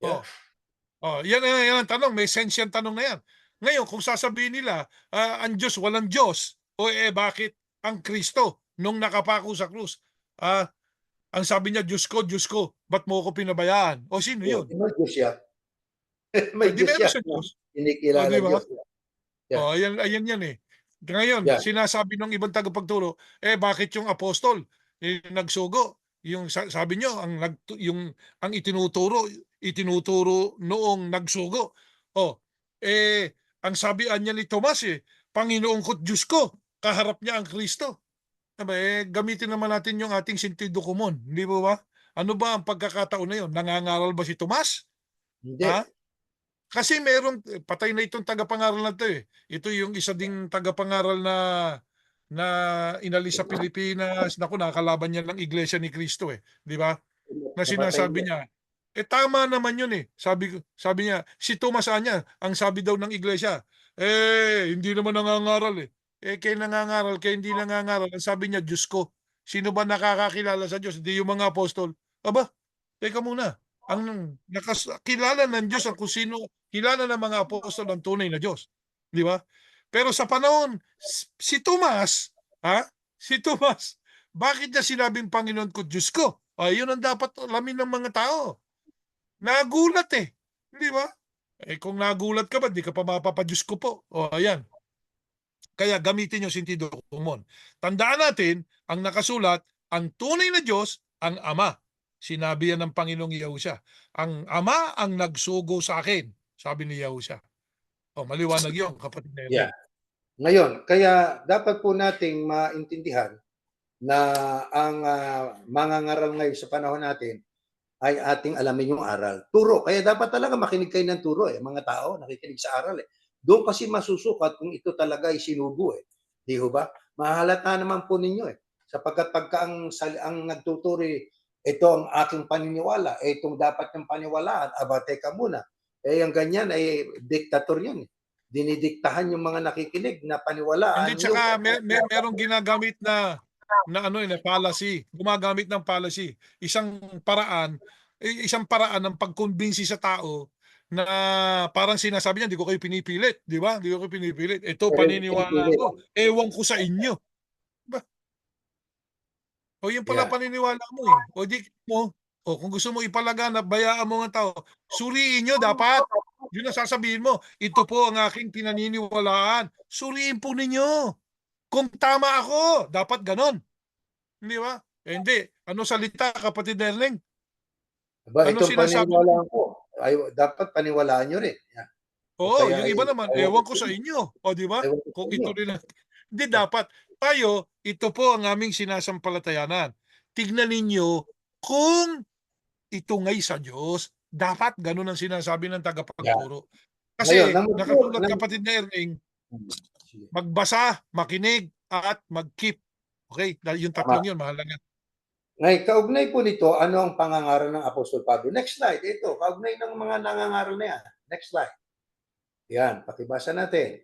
Yeah. Oh, yan ang tanong. May sense yung tanong na yan. Ngayon, kung sasabihin nila, ang Diyos walang Diyos, o bakit ang Kristo nung nakapako sa krus? Ah, ang sabi niya, Diyos ko, ba't mo ko pinabayaan? O sino Oh, yun? di may Diyos siya. May Di Diyos meron siya. sa No? Diyos. O, di Kinikilala ba? Diyos. Yeah. Ayan yan eh. Ngayon, Yeah. sinasabi ng ibang tagapagturo, bakit yung apostol nagsugo? Yung sabi nyo, ang itinuturo noong nagsugo. Oh, ang sabihan niya ni Tomas Panginoon ko't Diyos ko, kaharap niya ang Kristo. Gamitin naman natin yung ating sentido komon, hindi ba ba? Ano ba ang pagkakataon na yun? Nangangaral ba si Tomas? Hindi. Ha? Kasi patay na itong tagapangaral na to eh. Ito yung isa ding tagapangaral na inalis sa Pilipinas. Naku, nakakalaban niya ng Iglesia ni Cristo eh. Di ba? Na Napatay sinasabi niya. niya, tama naman yun eh. Sabi niya, si Tomas Anya, ang sabi daw ng Iglesia, hindi naman nangangaral eh. Kaya nangangaral, kaya hindi nangangaral. Ang sabi niya, Diyos ko. Sino ba nakakakilala sa Diyos? Hindi yung mga apostol. Aba, teka muna. Ang kilala ng Diyos ang kung sino, kilala ng mga apostol ang tunay na Diyos. Di ba? Pero sa panahon, si Tomas, ha? Si Tomas, bakit niya sinabing Panginoon ko, Diyos ko? Yun ang dapat alamin ng mga tao. Nagulat eh. Di ba? Kung nagulat ka ba, di ka pa mapapadyos ko po. Ayan. Kaya gamitin yung sentido komon. Tandaan natin, ang nakasulat, ang tunay na Diyos, ang Ama. Sinabi yan ng Panginoong Yahusya. Ang Ama ang nagsugo sa akin, sabi ni Yahusya. Maliwanag yun, kapatid Yeah. Nene. Ngayon, kaya dapat po nating maintindihan na ang mangangaral ngayon sa panahon natin ay ating alamin yung aral. Turo. Kaya dapat talaga makinig kayo ng turo eh. Mga tao, nakikinig sa aral eh. Doon kasi masusukat kung ito talaga ay sinugo eh. Di ho ba? Mahalata naman po ninyo eh. Sapagkat pagka ang nagtuturi, ito ang aking paniniwala, itong dapat ng paniwalaan, teka muna. Ang ganyan ay diktator yan eh. Dinidiktahan yung mga nakikinig na paniwalaan Hindi, yung tsaka merong ginagamit na ano na policy, gumagamit ng policy. Isang paraan ng pagkumbinsi sa tao na parang sinasabi niya, hindi ko kayo pinipilit, di ba? Hindi ko kayo pinipilit. Ito paniniwala ko. Ewan ko sa inyo. Ba? Yan pala yeah. paniniwala mo eh. Di mo, kung gusto mo ipalaganap, bayaan mo ng tao. Suriin nyo dapat. Yun ang sasabihin mo. Ito po ang aking pinaniniwalaan. Suriin po ninyo. Kung tama ako, dapat ganon. Hindi ba? Hindi. Ano salita, kapatid Erling? Ano Itong sinasabi mo? paniniwalaan ko, ay, dapat paniwalaan nyo rin. Yeah. Kaya Yung ay, iba naman, ewan ko sa inyo. Di ba? ewan ko sa Kung inyo. ito rin hindi dapat. Tayo, ito po ang aming sinasampalatayanan. Tignan ninyo kung ito ngay sa Diyos. Dapat ganun ang sinasabi ng Yeah. tagapagturo. Ngayon, Kasi, nakasulat kapatid na Erling, sige. magbasa, makinig, at mag-keep. Okay? Dahil yung tatlong Tama. yun, mahalaga. Ngayon, kaugnay po nito, ano ang pangangaral ng Apostol Pablo? Next slide. Ito, kaugnay ng mga nangangaral na yan. Next slide. Yan, pakibasa natin.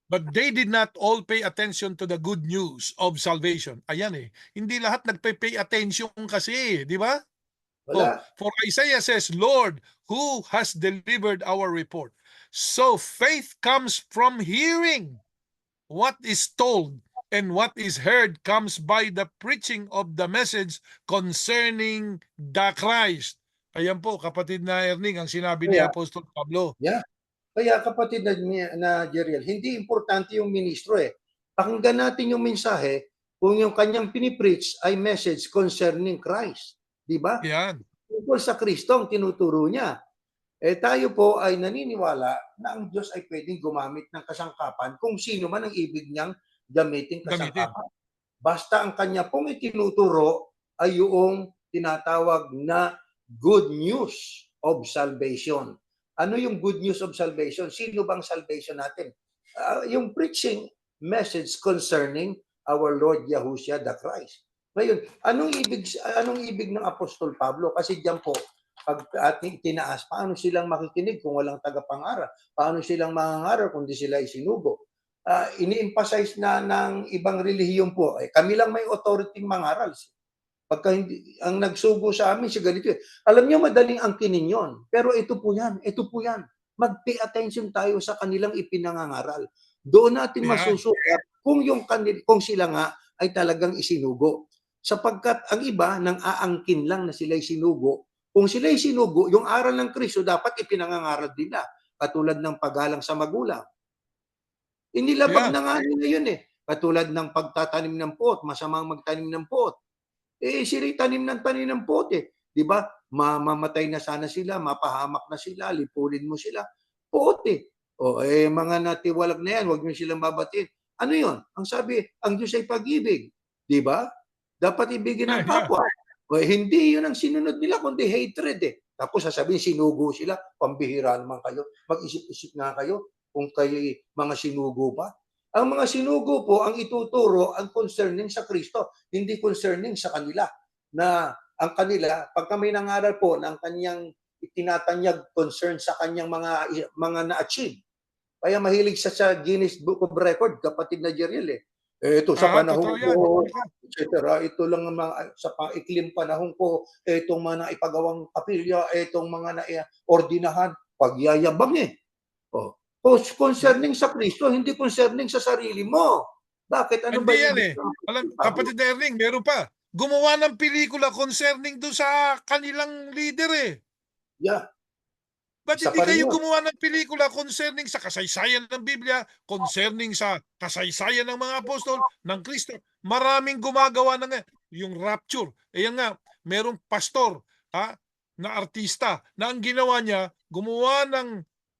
But they did not all pay attention to the good news of salvation. Ayan eh. Hindi lahat nagpe-pay attention kasi, di ba? Oh, Wala. for Isaiah says, Lord, who has delivered our report? So faith comes from hearing what is told, and what is heard comes by the preaching of the message concerning the Christ. Ayan po, kapatid na Erning, ang sinabi ni Kaya, Apostol Pablo. yeah. Kaya kapatid na Jeriel, hindi importante yung ministro eh. Pakinggan natin yung mensahe kung yung kanyang pinipreach ay message concerning Christ. Di ba? Yan. Tungkol sa Kristo ang tinuturo niya. Eh tayo po ay naniniwala na ang Diyos ay pwedeng gumamit ng kasangkapan kung sino man ang ibig niyang gamitin Gamitin. kasangkapan. Basta ang kanya pong itinuturo ay yung tinatawag na good news of salvation. Ano yung good news of salvation? Sino bang salvation natin? Yung preaching message concerning our Lord Yahushua the Christ. Ngayon, anong ibig ng Apostol Pablo? Kasi diyan po pag ating tinaas, paano silang makikinig kung walang tagapangaral? Paano silang mangangaral kung di sila isinugo? Ini-emphasize na ng ibang relihiyon po, kami lang may authority mangaral. Pagka hindi, ang nagsugo sa amin, si ganito eh. Alam niyo, madaling angkinin yon. Pero ito po yan. Mag-pay attention tayo sa kanilang ipinangangaral. Doon natin masusukat kung sila nga ay talagang isinugo. Sapagkat ang iba, nang aangkin lang na sila'y sinugo, kung sila'y sinugo, yung aral ng Kristo dapat ipinangangaral nila. Katulad ng paggalang sa magulang. Inilabag na nga nila yun eh. Katulad ng pagtatanim ng pot, masamang magtanim ng pot. Sila'y tanim ng pot eh. Di ba? Mamamatay na sana sila, mapahamak na sila, lipulin mo sila. Pot eh. Mga natiwalag na yan, huwag nyo silang babatiin. Ano yun? Ang sabi, ang Diyos ay pag-ibig. Di ba? Dapat ibigin ang kapwa. Hindi yun ang sinunod nila, kundi hatred eh. Tapos sasabihin, sinugo sila, pambihira naman kayo. Mag-isip-isip nga kayo kung kayo mga sinugo ba. Ang mga sinugo po, ang ituturo, ang concerning sa Kristo, hindi concerning sa kanila. Na ang kanila, pagka may nangaral po na ang kanyang itinatanyag concern sa kanyang mga na-achieve. Kaya mahilig siya sa Guinness Book of Record, kapatid na Jeriel eh. Ito sa panahon ko, etc. Ito lang sa iklim panahon ko, itong mga naipagawang kapilya, itong mga naordinahan, pagyayabang eh. Concerning sa Kristo, hindi concerning sa sarili mo. Bakit? Ano hindi ba yan eh. Alam, kapatid Erling, meron pa. Gumawa ng pelikula concerning doon sa kanilang leader eh. Yeah. Ba't hindi kayo gumawa ng pelikula concerning sa kasaysayan ng Biblia, concerning sa kasaysayan ng mga apostol, ng Kristo? Maraming gumagawa ng yung rapture. Yan nga, merong pastor na artista na ang ginawa niya, gumawa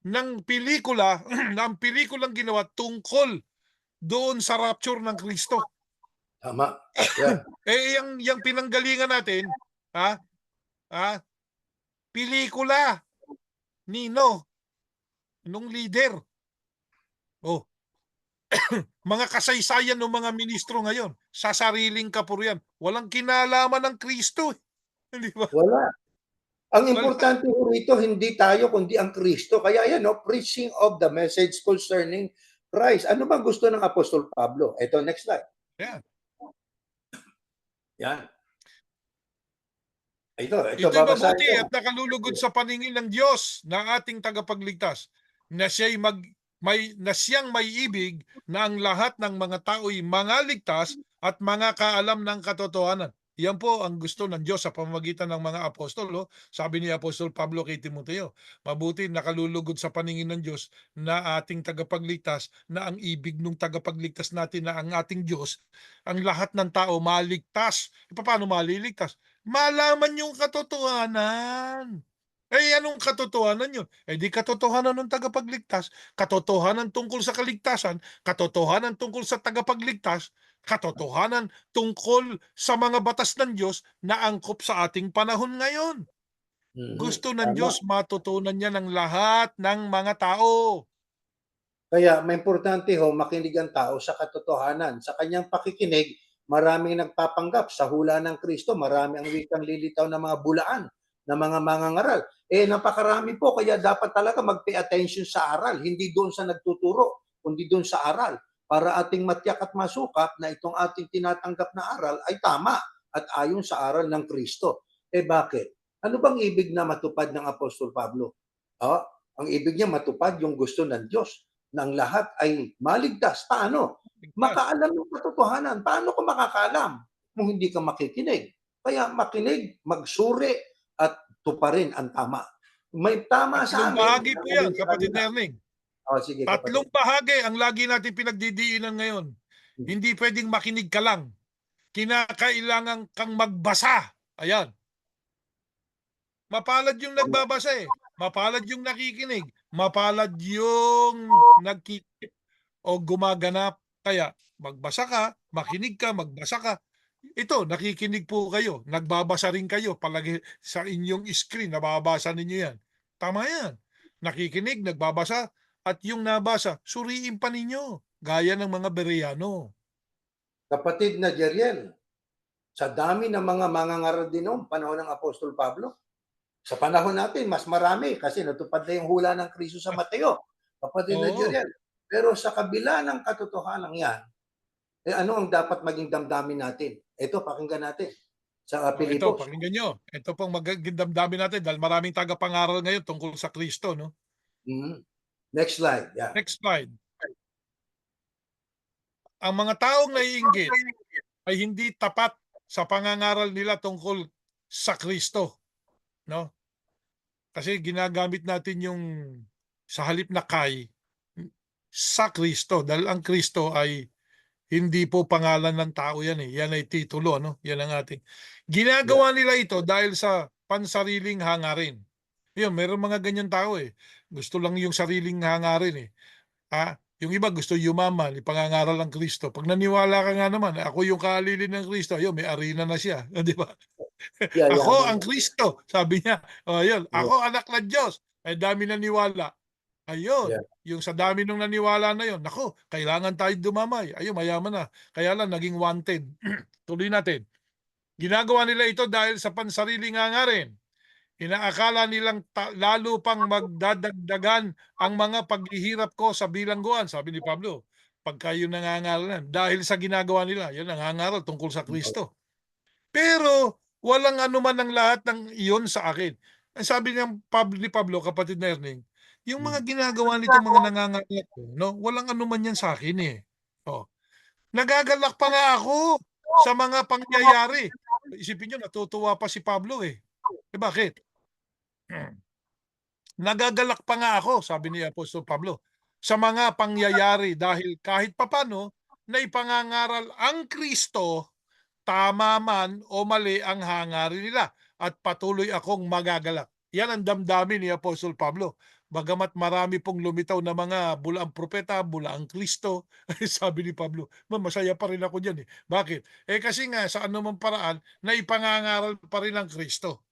ng pelikula, na ang pelikulang ginawa tungkol doon sa rapture ng Kristo. Tama. Yeah. yung pinanggalingan natin, pelikula nino nung leader. Mga kasaysayan ng mga ministro ngayon, sa sariling kapurian, walang kinalaman ng Kristo. Di ba? Wala. Ang importante po rito, hindi tayo, kundi ang Kristo. Kaya yan, preaching of the message concerning Christ. Ano bang gusto ng Apostol Pablo? Ito, next slide. Yan. Ito'y mabuti at nakalulugod sa paningin ng Diyos na ating tagapagligtas, na siyang may ibig na ang lahat ng mga tao'y mangaligtas at mga kaalam ng katotohanan. Yan po ang gusto ng Diyos sa pamamagitan ng mga apostol. Sabi ni Apostol Pablo kay Timoteo, mabuti nakalulugod sa paningin ng Diyos na ating tagapagligtas, na ang ibig ng tagapagligtas natin na ang ating Diyos, ang lahat ng tao maligtas. Paano maliligtas? Malaman yung katotohanan. Anong katotohanan yun? Di katotohanan ng tagapagligtas, katotohanan tungkol sa kaligtasan, katotohanan tungkol sa tagapagligtas, katotohanan tungkol sa mga batas ng Diyos na angkop sa ating panahon ngayon. Gusto ng Diyos matutunan niya ng lahat ng mga tao. Kaya may importante makinig ang tao sa katotohanan. Sa kanyang pakikinig, maraming nagpapanggap. Sa hula ng Kristo, marami ang wikang lilitaw ng mga bulaan, ng mga mangangaral. Napakarami po, kaya dapat talaga mag-pay attention sa aral, hindi doon sa nagtuturo, kundi doon sa aral para ating matiyak at masukap na itong ating tinatanggap na aral ay tama at ayon sa aral ng Kristo. Eh bakit? Ano bang ibig na matupad ng Apostol Pablo? Ang ibig niya matupad yung gusto ng Diyos na ang lahat ay maligtas. Paano? Ligtas. Makaalam ng katotohanan. Paano ka makakaalam kung hindi ka makikinig? Kaya makinig, magsuri, at tuparin ang tama. May tama Tatlong sa amin, bahagi po nakaling yan, sa kapatid kanila. Erning. Sige Tatlong kapatid. bahagi ang lagi natin pinagdidiinan ngayon. Hindi pwedeng makinig ka lang. Kinakailangan kang magbasa. Ayan. Mapalad yung nagbabasa eh. Mapalad yung nakikinig. Mapalad yung nagkikinig o gumaganap. Kaya magbasa ka, makinig ka, magbasa ka. Ito, nakikinig po kayo. Nagbabasa rin kayo. Palagi sa inyong screen, nababasa ninyo yan. Tama yan. Nakikinig, nagbabasa, at yung nabasa, suriin pa ninyo. Gaya ng mga Bereano. Kapatid na Jeriel, sa dami ng mga mangangaral din noong panahon ng Apostol Pablo, sa panahon natin, mas marami kasi natupad na yung hula ng Kristo sa Mateo. Kapatid na Oo. Jeriel. Pero sa kabila ng katotohanan yan, ano ang dapat maging damdamin natin? Ito, pakinggan natin. Sa Ito, Pilipos. pakinggan nyo. Ito pong magagandamdamin natin dahil maraming tagapangaral ngayon tungkol sa Kristo. No? Next slide. Yeah. Next slide. Ang mga taong naiinggit ay hindi tapat sa pangangaral nila tungkol sa Kristo. No? Kasi ginagamit natin yung sa halip na kay sa Kristo. Dahil ang Kristo ay hindi po pangalan ng tao yan eh. Yan ay titulo. Ano? Yan ang ating. Ginagawa nila ito dahil sa pansariling hangarin. Yun, meron mga ganyan tao eh. Gusto lang yung sariling hangarin eh. Yung iba gusto yumaman, ipangangaral ng Kristo. Pag naniwala ka nga naman, ako yung kaalilin ng Kristo, ayun, may arena na siya. Di ba? Ako Yayaman ang na. Kristo, sabi niya. Ayun, Yeah. ako anak ng Diyos. Ay dami naniwala. Ayun, Yeah. yung sa dami nung naniwala na yun, nako, kailangan tayo dumamay. Ayun, mayaman na. Kaya lang, naging wanted. Tuloy natin. Ginagawa nila ito dahil sa pansariling hangarin. Inaakala nilang lalo pang magdadagdagan ang mga paghihirap ko sa bilangguan, sabi ni Pablo. Pagka yun nangangaral dahil sa ginagawa nila, yun nangangaral tungkol sa Kristo. Pero walang anuman ang lahat ng iyon sa akin. Ang sabi ni Pablo, kapatid na Erning, yung mga ginagawa nitong mga nangangaral ko, no, walang anuman yan sa akin eh. Oh. Nagagalak pa nga ako sa mga pangyayari. Isipin nyo, natutuwa pa si Pablo eh. Bakit? Nagagalak pa nga ako, sabi ni Apostol Pablo, sa mga pangyayari dahil kahit papano na ipangangaral ang Kristo, tama man o mali ang hangarin nila at patuloy akong magagalak. Yan ang damdamin ni Apostol Pablo. Bagamat marami pong lumitaw na mga bulaang propeta, bulaang Kristo, sabi ni Pablo, masaya pa rin ako dyan eh. Bakit? Kasi nga sa anumang paraan na ipangangaral pa rin ang Kristo.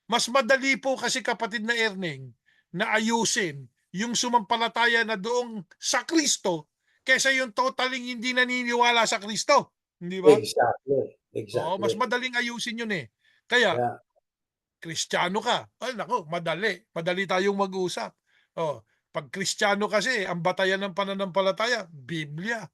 Mas madali po kasi kapatid na Erning na ayusin yung sumampalataya na doong sa Kristo kaysa yung totaling hindi naniniwala sa Kristo. Hindi ba? Exactly. Oo, mas Exactly. madaling ayusin yun eh. Kaya, Yeah. Kristiyano ka. Ay, nako, madali. Madali tayong mag-usap. Oh, pag Kristiyano kasi, ang batayan ng pananampalataya, Biblia.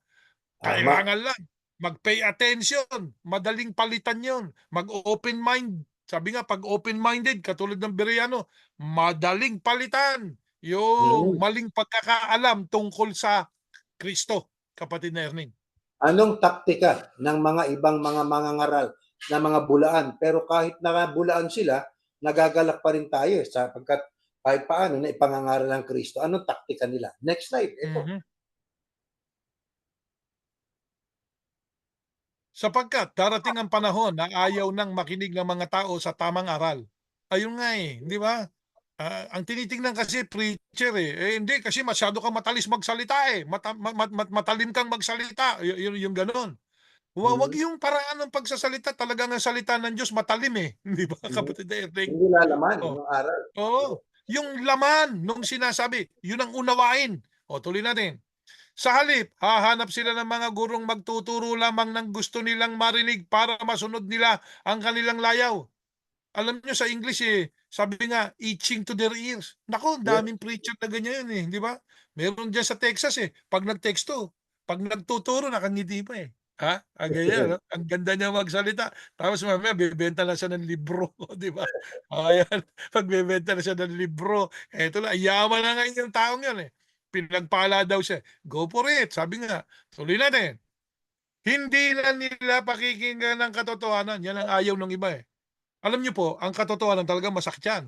Tama. Kailangan lang mag-pay attention. Madaling palitan yon. Mag-open mind. Sabi nga, pag open-minded, katulad ng Bereano, madaling palitan yung Mm. maling pagkakaalam tungkol sa Kristo, kapatid na Erning. Anong taktika ng mga ibang mga mangangaral na mga bulaan? Pero kahit nakabulaan sila, nagagalak pa rin tayo sapagkat kahit paano na ipangangaral ng Kristo. Anong taktika nila? Next slide. Ito. Mhm. Sapagkat darating ang panahon na ayaw nang makinig ng mga tao sa tamang aral. Ayun nga eh, di ba? Ang tinitingnan kasi preacher hindi kasi masyado kang matalis magsalita eh. Matalim kang magsalita. Yung gano'n. Wag Mm. yung paraan ng pagsasalita. Talagang ang salita ng Diyos matalim eh. Di ba, Mm. kapatid Erling? Hindi lalaman Oh, yung aral. oo. Yung laman nung sinasabi, yun ang unawain. Tuloy natin. Sa halip, hahanap sila ng mga gurong magtuturo lamang ng gusto nilang marinig para masunod nila ang kanilang layaw. Alam nyo sa English Sabi nga, itching to their ears. Naku, ang Yeah. daming preacher na ganyan eh, di ba? Meron dyan sa Texas eh, pag nagtexto, pag nagtuturo, nakangiti pa eh. Ha? Ganyan, no? Ang ganda niya magsalita. Tapos mamaya, bibenta na siya ng libro, di ba? Ayan, pagbebenta na siya ng libro. Eto na, yaman na ngayon yung taong yan eh. Pinagpala daw siya. Go for it. Sabi nga, tuloy natin. Hindi na nila pakikinggan ng katotohanan. Yan ang ayaw ng iba eh. Alam niyo po, ang katotohanan talaga masakit yan.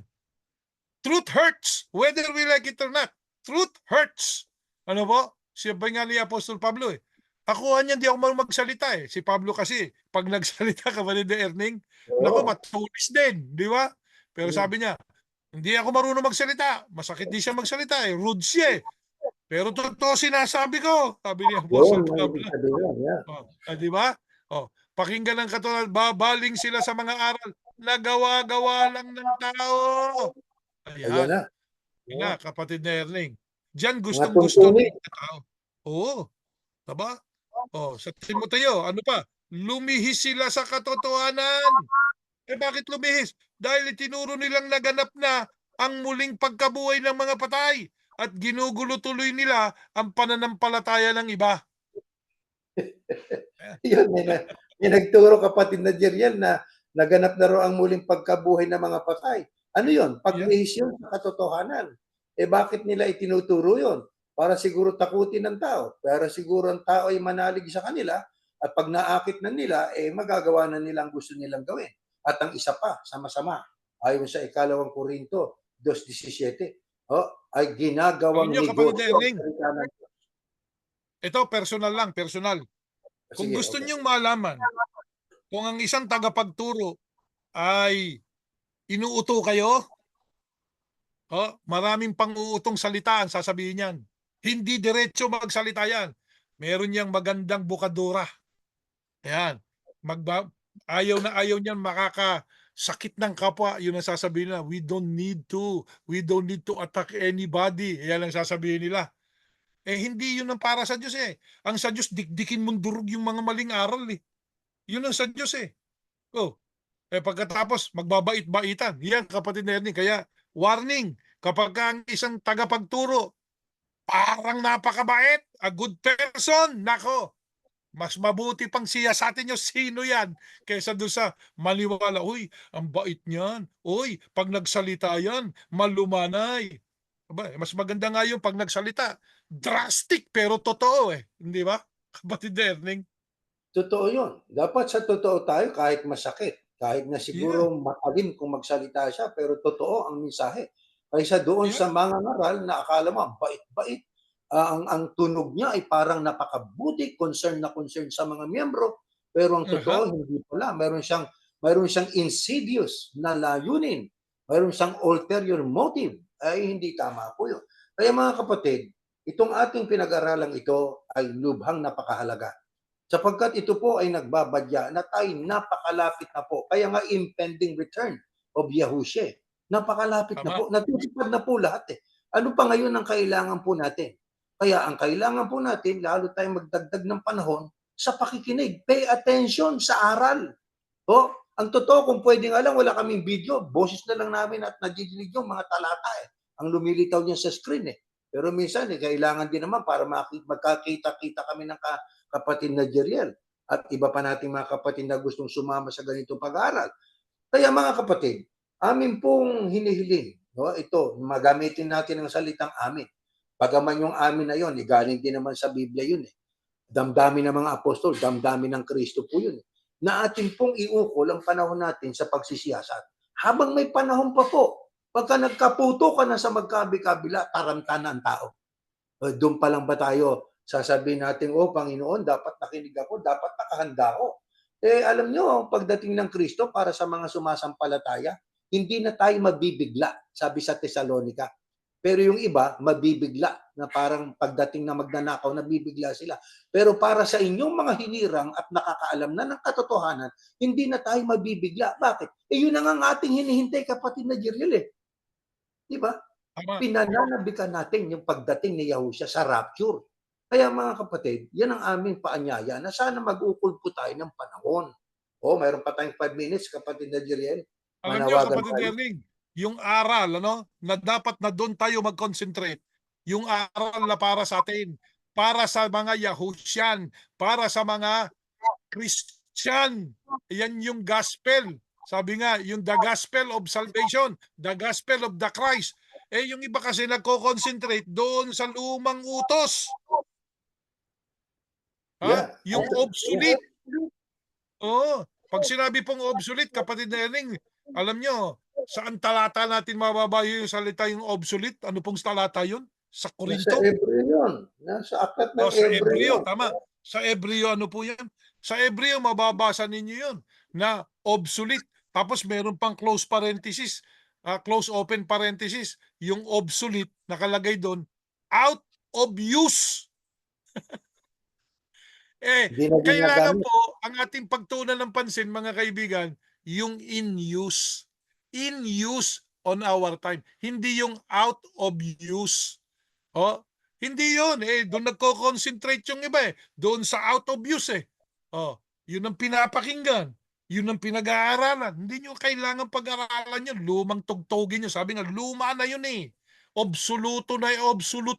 Truth hurts, whether we like it or not. Truth hurts. Ano po? Siyempre nga ni Apostol Pablo eh. Ako niyan, di ako marunong magsalita eh. Si Pablo kasi, pag nagsalita ka ba ni Erning, naku, Oo. matulis din, di ba? Pero Mm. sabi niya, hindi ako marunong magsalita. Masakit din siya magsalita eh. Rude siya eh. Pero totoo sinasabi ko, sabi ni Yun Apostol ang Pablo. ibig sabihin. Yeah. Di ba? Pakinggan ng katulad, babaling sila sa mga aral na gawa-gawa lang ng tao. Ayan Ayan. na. Yun Yeah. na, kapatid na Erling. Diyan Mga gustong-gusto tungtungin. ng tao. Oo. Diba? Sa Timoteo, ano pa? Lumihis sila sa katotohanan. Bakit lumihis? Dahil itinuro nilang naganap na ang muling pagkabuhay ng mga patay at ginugulo tuloy nila ang pananampalataya ng iba. Yun, may nagturo kapatid na Jeriel na naganap na raw ang muling pagkabuhay ng mga patay. Ano yun? Yeah. Paglihis yun sa katotohanan. Bakit nila itinuturo yun? Para siguro takutin ng tao. Pero siguro ang tao ay manalig sa kanila at pag naakit na nila, magagawa na nila ang gusto nilang gawin. At ang isa pa, sama-sama, ayon sa ikalawang Korinto 2:17, ay Alam ginagawang nyo, kapatid negosyo ang Erling, salita ng Diyos. ito personal lang, personal. Kung Sige, gusto okay. nyong malaman kung ang isang tagapagturo ay inuuto kayo, maraming pang-uutong salita ang sasabihin niyan. Hindi diretso magsalita yan. Meron niyang magandang bukadura. Ayan. Ayaw na ayaw niyan makakasakit ng kapwa. Yun ang sasabihin nila. We don't need to. We don't need to attack anybody. Yan ang sasabihin nila. Hindi yun ang para sa Diyos eh. Ang sa Diyos, dikdikin mong durog yung mga maling aral eh. Yun ang sa Diyos eh. Pagkatapos, magbabait-baitan. Yan, kapatid na yan. Kaya, warning, kapag ang isang tagapagturo, parang napakabait, a good person, nako, mas mabuti pang siya sa atin yung sino yan kaysa doon sa maniwala, uy, ang bait niyan. Uy, pag nagsalita yan, malumanay. Mas maganda nga yung pag nagsalita, drastic pero totoo eh. Hindi ba? Kapatid Erning? Totoo yun. Dapat sa totoo tayo kahit masakit. Kahit na Yeah, siguro matalim kung magsalita siya, pero totoo ang mensahe. Kaysa doon sa yeah. mga ngaral na akala mo, bait-bait. Ang tunog niya ay parang napakabuti, concern na concern sa mga miyembro. Pero ang Aha. totoo, hindi pala. Mayroon siyang insidious na layunin. Mayroon siyang ulterior motive. Ay hindi tama po yun. Kaya mga kapatid, itong ating pinag-aralang ito ay lubhang napakahalaga. Sapagkat ito po ay nagbabadya na tayo napakalapit na po. Kaya nga impending return of Yahushua. Napakalapit na Tama. po. Natutupad na po lahat eh. Ano pa ngayon ang kailangan po natin? Kaya ang kailangan po natin, lalo tayong magdagdag ng panahon sa pakikinig. Pay attention sa aral. Ang totoo, kung pwede nga lang, wala kaming video. Boses na lang namin at nadidinig yung mga talata eh. Ang lumilitaw niya sa screen eh. Pero minsan, kailangan din naman para magkakita-kita kami ng kapatid na Jeriel at iba pa nating mga kapatid na gustong sumama sa ganitong pag-aaral. Kaya mga kapatid, amin pong hinihiling, ito, magamitin natin ang salitang amin. Bagaman yung amin na yun, galing din naman sa Biblia yun eh. Damdamin ng mga apostol, damdamin ng Kristo po yun eh. Na atin pong iukol ang panahon natin sa pagsisiyasat. Habang may panahon pa po, pagka nagkaputo ka na sa magkabi-kabila, tarantana ang tao. Doon pa lang ba tayo sasabihin natin, Panginoon, dapat nakinig ako, dapat nakahanda ako. Alam nyo, pagdating ng Kristo para sa mga sumasampalataya, hindi na tayo mabibigla, sabi sa Tesalonica. Pero yung iba, mabibigla na parang pagdating na magnanakaw, nabibigla sila. Pero para sa inyong mga hinirang at nakakaalam na ng katotohanan, hindi na tayo mabibigla. Bakit? Yun na nga ang ating hinihintay, kapatid na Jeriel eh. Di ba? Tama. Pinananabikan natin yung pagdating ni Yahushua sa rapture. Kaya mga kapatid, yan ang aming paanyaya na sana mag-ukol po tayo ng panahon. Mayroon pa tayong 5 minutes, kapatid na Jeriel. Alam niyo, Manawagan kapatid tayo. Erning, yung aral, ano, na dapat na doon tayo mag-concentrate. Yung aral na para sa atin, para sa mga Yahushyan, para sa mga Christian. Yan yung gospel. Sabi nga, yung the gospel of salvation, the gospel of the Christ. Eh, yung iba kasi nagko-concentrate doon sa lumang utos. Ha? Yeah. Yung obsolete. Oo. Pag sinabi pong obsolete, kapatid na Erning, alam nyo, saan talata natin mababayo yung salita yung obsolete? Ano pong talata yun? Sa Nasa Korinto? Hebreo yun. Nasa aklat ng O sa Hebreo Ebreo, yun. tama. Sa Ebreo, ano po yan? Sa Ebreo, mababasa ninyo yun na obsolete. Tapos meron pang close parenthesis, close open parenthesis. Yung obsolete, nakalagay doon, out of use. Hindi na Kailangan ginagamit. po ang ating pagtuunan ng pansin, mga kaibigan, yung in use. In use on our time. Hindi yung out of use. Oh, hindi yun. Doon nagko-concentrate yung iba eh. Doon sa out of use eh. Oh, yun ang pinapakinggan. Yun ang pinag-aaralan. Hindi nyo kailangan pag-aralan yun. Lumang tugtugin nyo. Sabi nga, luma na yun eh. Obsolete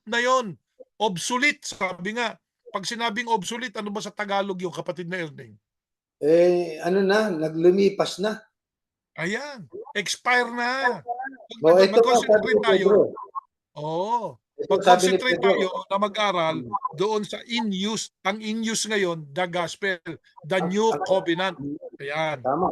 na yun. Obsolete, sabi nga. Pag sinabing obsolete, ano ba sa Tagalog yung kapatid na Erding? Ano na, naglumipas na. Ayan, expire na. O, ito nga, sabi ni Mag-concentrate tayo. Pedro. Oo. Ito sabi ni Mag-concentrate Pedro. tayo na mag-aral doon sa in-use. Ang in-use ngayon, the gospel, the Ang, new ang, covenant. Ayan. tama.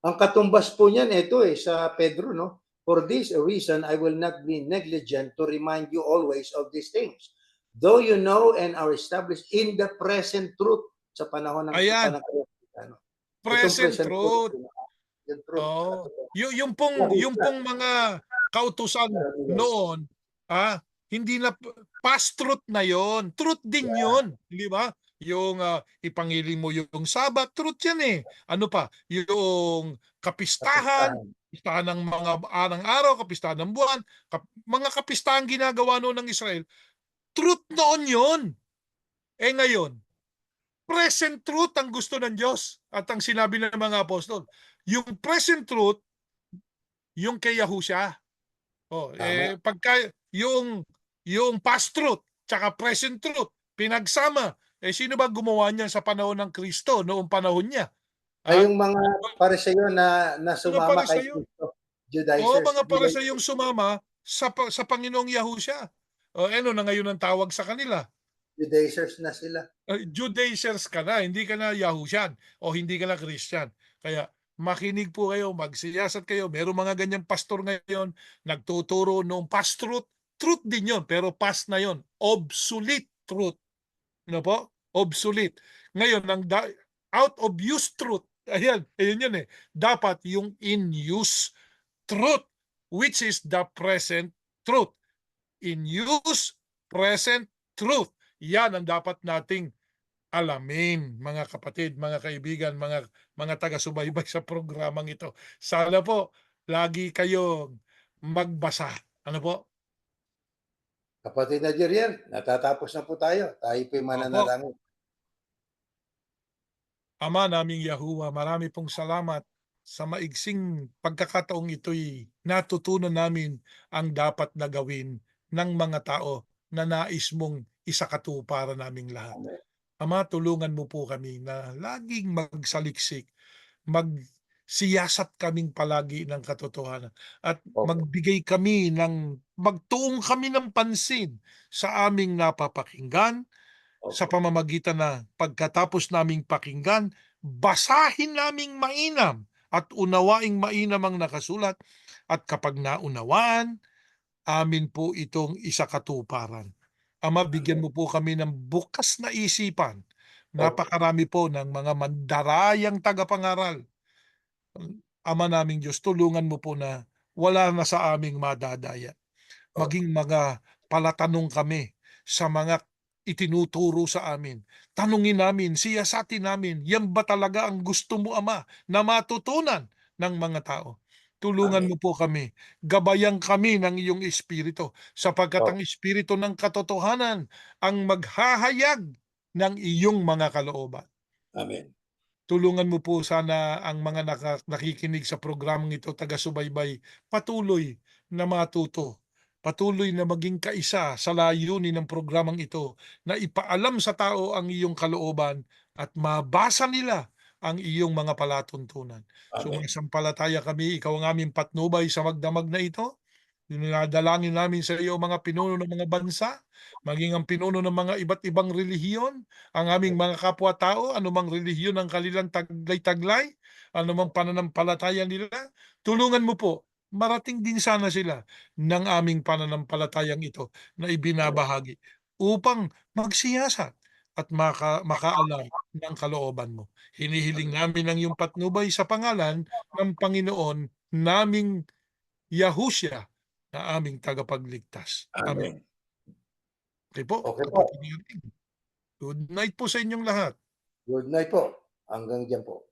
Ang katumbas po niyan, ito sa Pedro, no? For this reason, I will not be negligent to remind you always of these things. Though you know and are established in the present truth sa panahon ng Ayan. ano. Itong Present present truth, truth. yung truth. Oh. Yung pong mga kautusan noon, hindi na past truth na yon. Truth din yon, di ba? Yung ipangili mo yung Sabat, truth yan eh. Ano pa? Yung kapistahan, Kapistahan. kapistahan ng mga arang araw, kapistahan ng buwan, mga kapistahan ginagawa noon ng Israel. Truth noon yon. Ngayon, present truth ang gusto ng Diyos at ang sinabi ng mga apostol. Yung present truth, yung kay Yahusha. Tama. Pagka yung past truth tsaka present truth pinagsama, sino ba gumawa niyan sa panahon ng Kristo noong panahon niya? Ay, Ha? yung mga Pariseo na Mga sumama kay Pariseo. Kristo. Oo, Judaizers. mga Pariseo yung sumama sa Panginoong Yahusha. Ano na ngayon ang tawag sa kanila? Judaizers na sila. Judaizers ka na, hindi ka na Yahusyan o hindi ka na Christian. Kaya makinig po kayo, magsiyasat kayo. Merong mga ganyang pastor ngayon, nagtuturo noong past truth. Truth din yon, pero past na yon. Obsolete truth. Ano po? Obsolete. Ngayon, out of use truth. Ayun yun eh. Dapat yung in use truth, which is the present truth. In use, present truth. Yan ang dapat nating alamin, mga kapatid, mga kaibigan, mga taga-subaybay sa programang ito. Sana po lagi kayong magbasa. Ano po? Kapatid na Jerian, natatapos na po tayo. Tayo po'y Opo. mananalangin. Ama naming Yahuwah, marami pong salamat sa maigsing pagkakataong ito'y natutunan namin ang dapat na gawin ng mga tao na nais mong isakatuparan naming lahat. Amen. Ama, tulungan mo po kami na laging magsaliksik, magsiyasat kaming palagi ng katotohanan at Opo. magtuong kami ng pansin sa aming napapakinggan sa Opo. pamamagitan na pagkatapos naming pakinggan, basahin naming mainam at unawaing mainam ang nakasulat at kapag naunawaan, amin po itong isakatuparan. Ama, bigyan Amen. mo po kami ng bukas na isipan. Opo. Napakarami po ng mga mandarayang tagapangaral. Ama naming Diyos, tulungan mo po na wala na sa aming madadaya. Opo. Maging mga palatanong kami sa mga itinuturo sa amin. Tanungin namin, siyasatin namin, yan ba talaga ang gusto mo, Ama, na matutunan ng mga tao? Tulungan Amen. mo po kami, gabayan kami ng iyong Espiritu, sapagkat ang Opo. Espiritu ng katotohanan ang maghahayag ng iyong mga kalooban. Amen. tulungan mo po sana ang mga nakikinig sa programang ito, taga-subaybay, patuloy na matuto, patuloy na maging kaisa sa layunin ng programang ito na ipaalam sa tao ang iyong kalooban at mabasa nila ang iyong mga palatuntunan. Amen. Sumasampalataya kami, ikaw ang aming patnubay sa magdamag na ito. Dinadalangin namin sa iyo ang mga pinuno ng mga bansa, maging ang pinuno ng mga iba't ibang relihiyon, ang aming mga kapwa-tao, anumang relihiyon ang kanilang taglay-taglay, anumang pananampalataya nila, tulungan mo po, marating din sana sila ng aming pananampalatayang ito na ibinabahagi upang magsiyasat at makaalam ng kalooban mo. Hinihiling namin ang iyong patnubay sa pangalan ng Panginoon naming Yahushua na aming tagapagligtas. Amen. Amen. Okay po, Okay po. kapatid natin. Good night po sa inyong lahat. Good night po. Hanggang diyan po.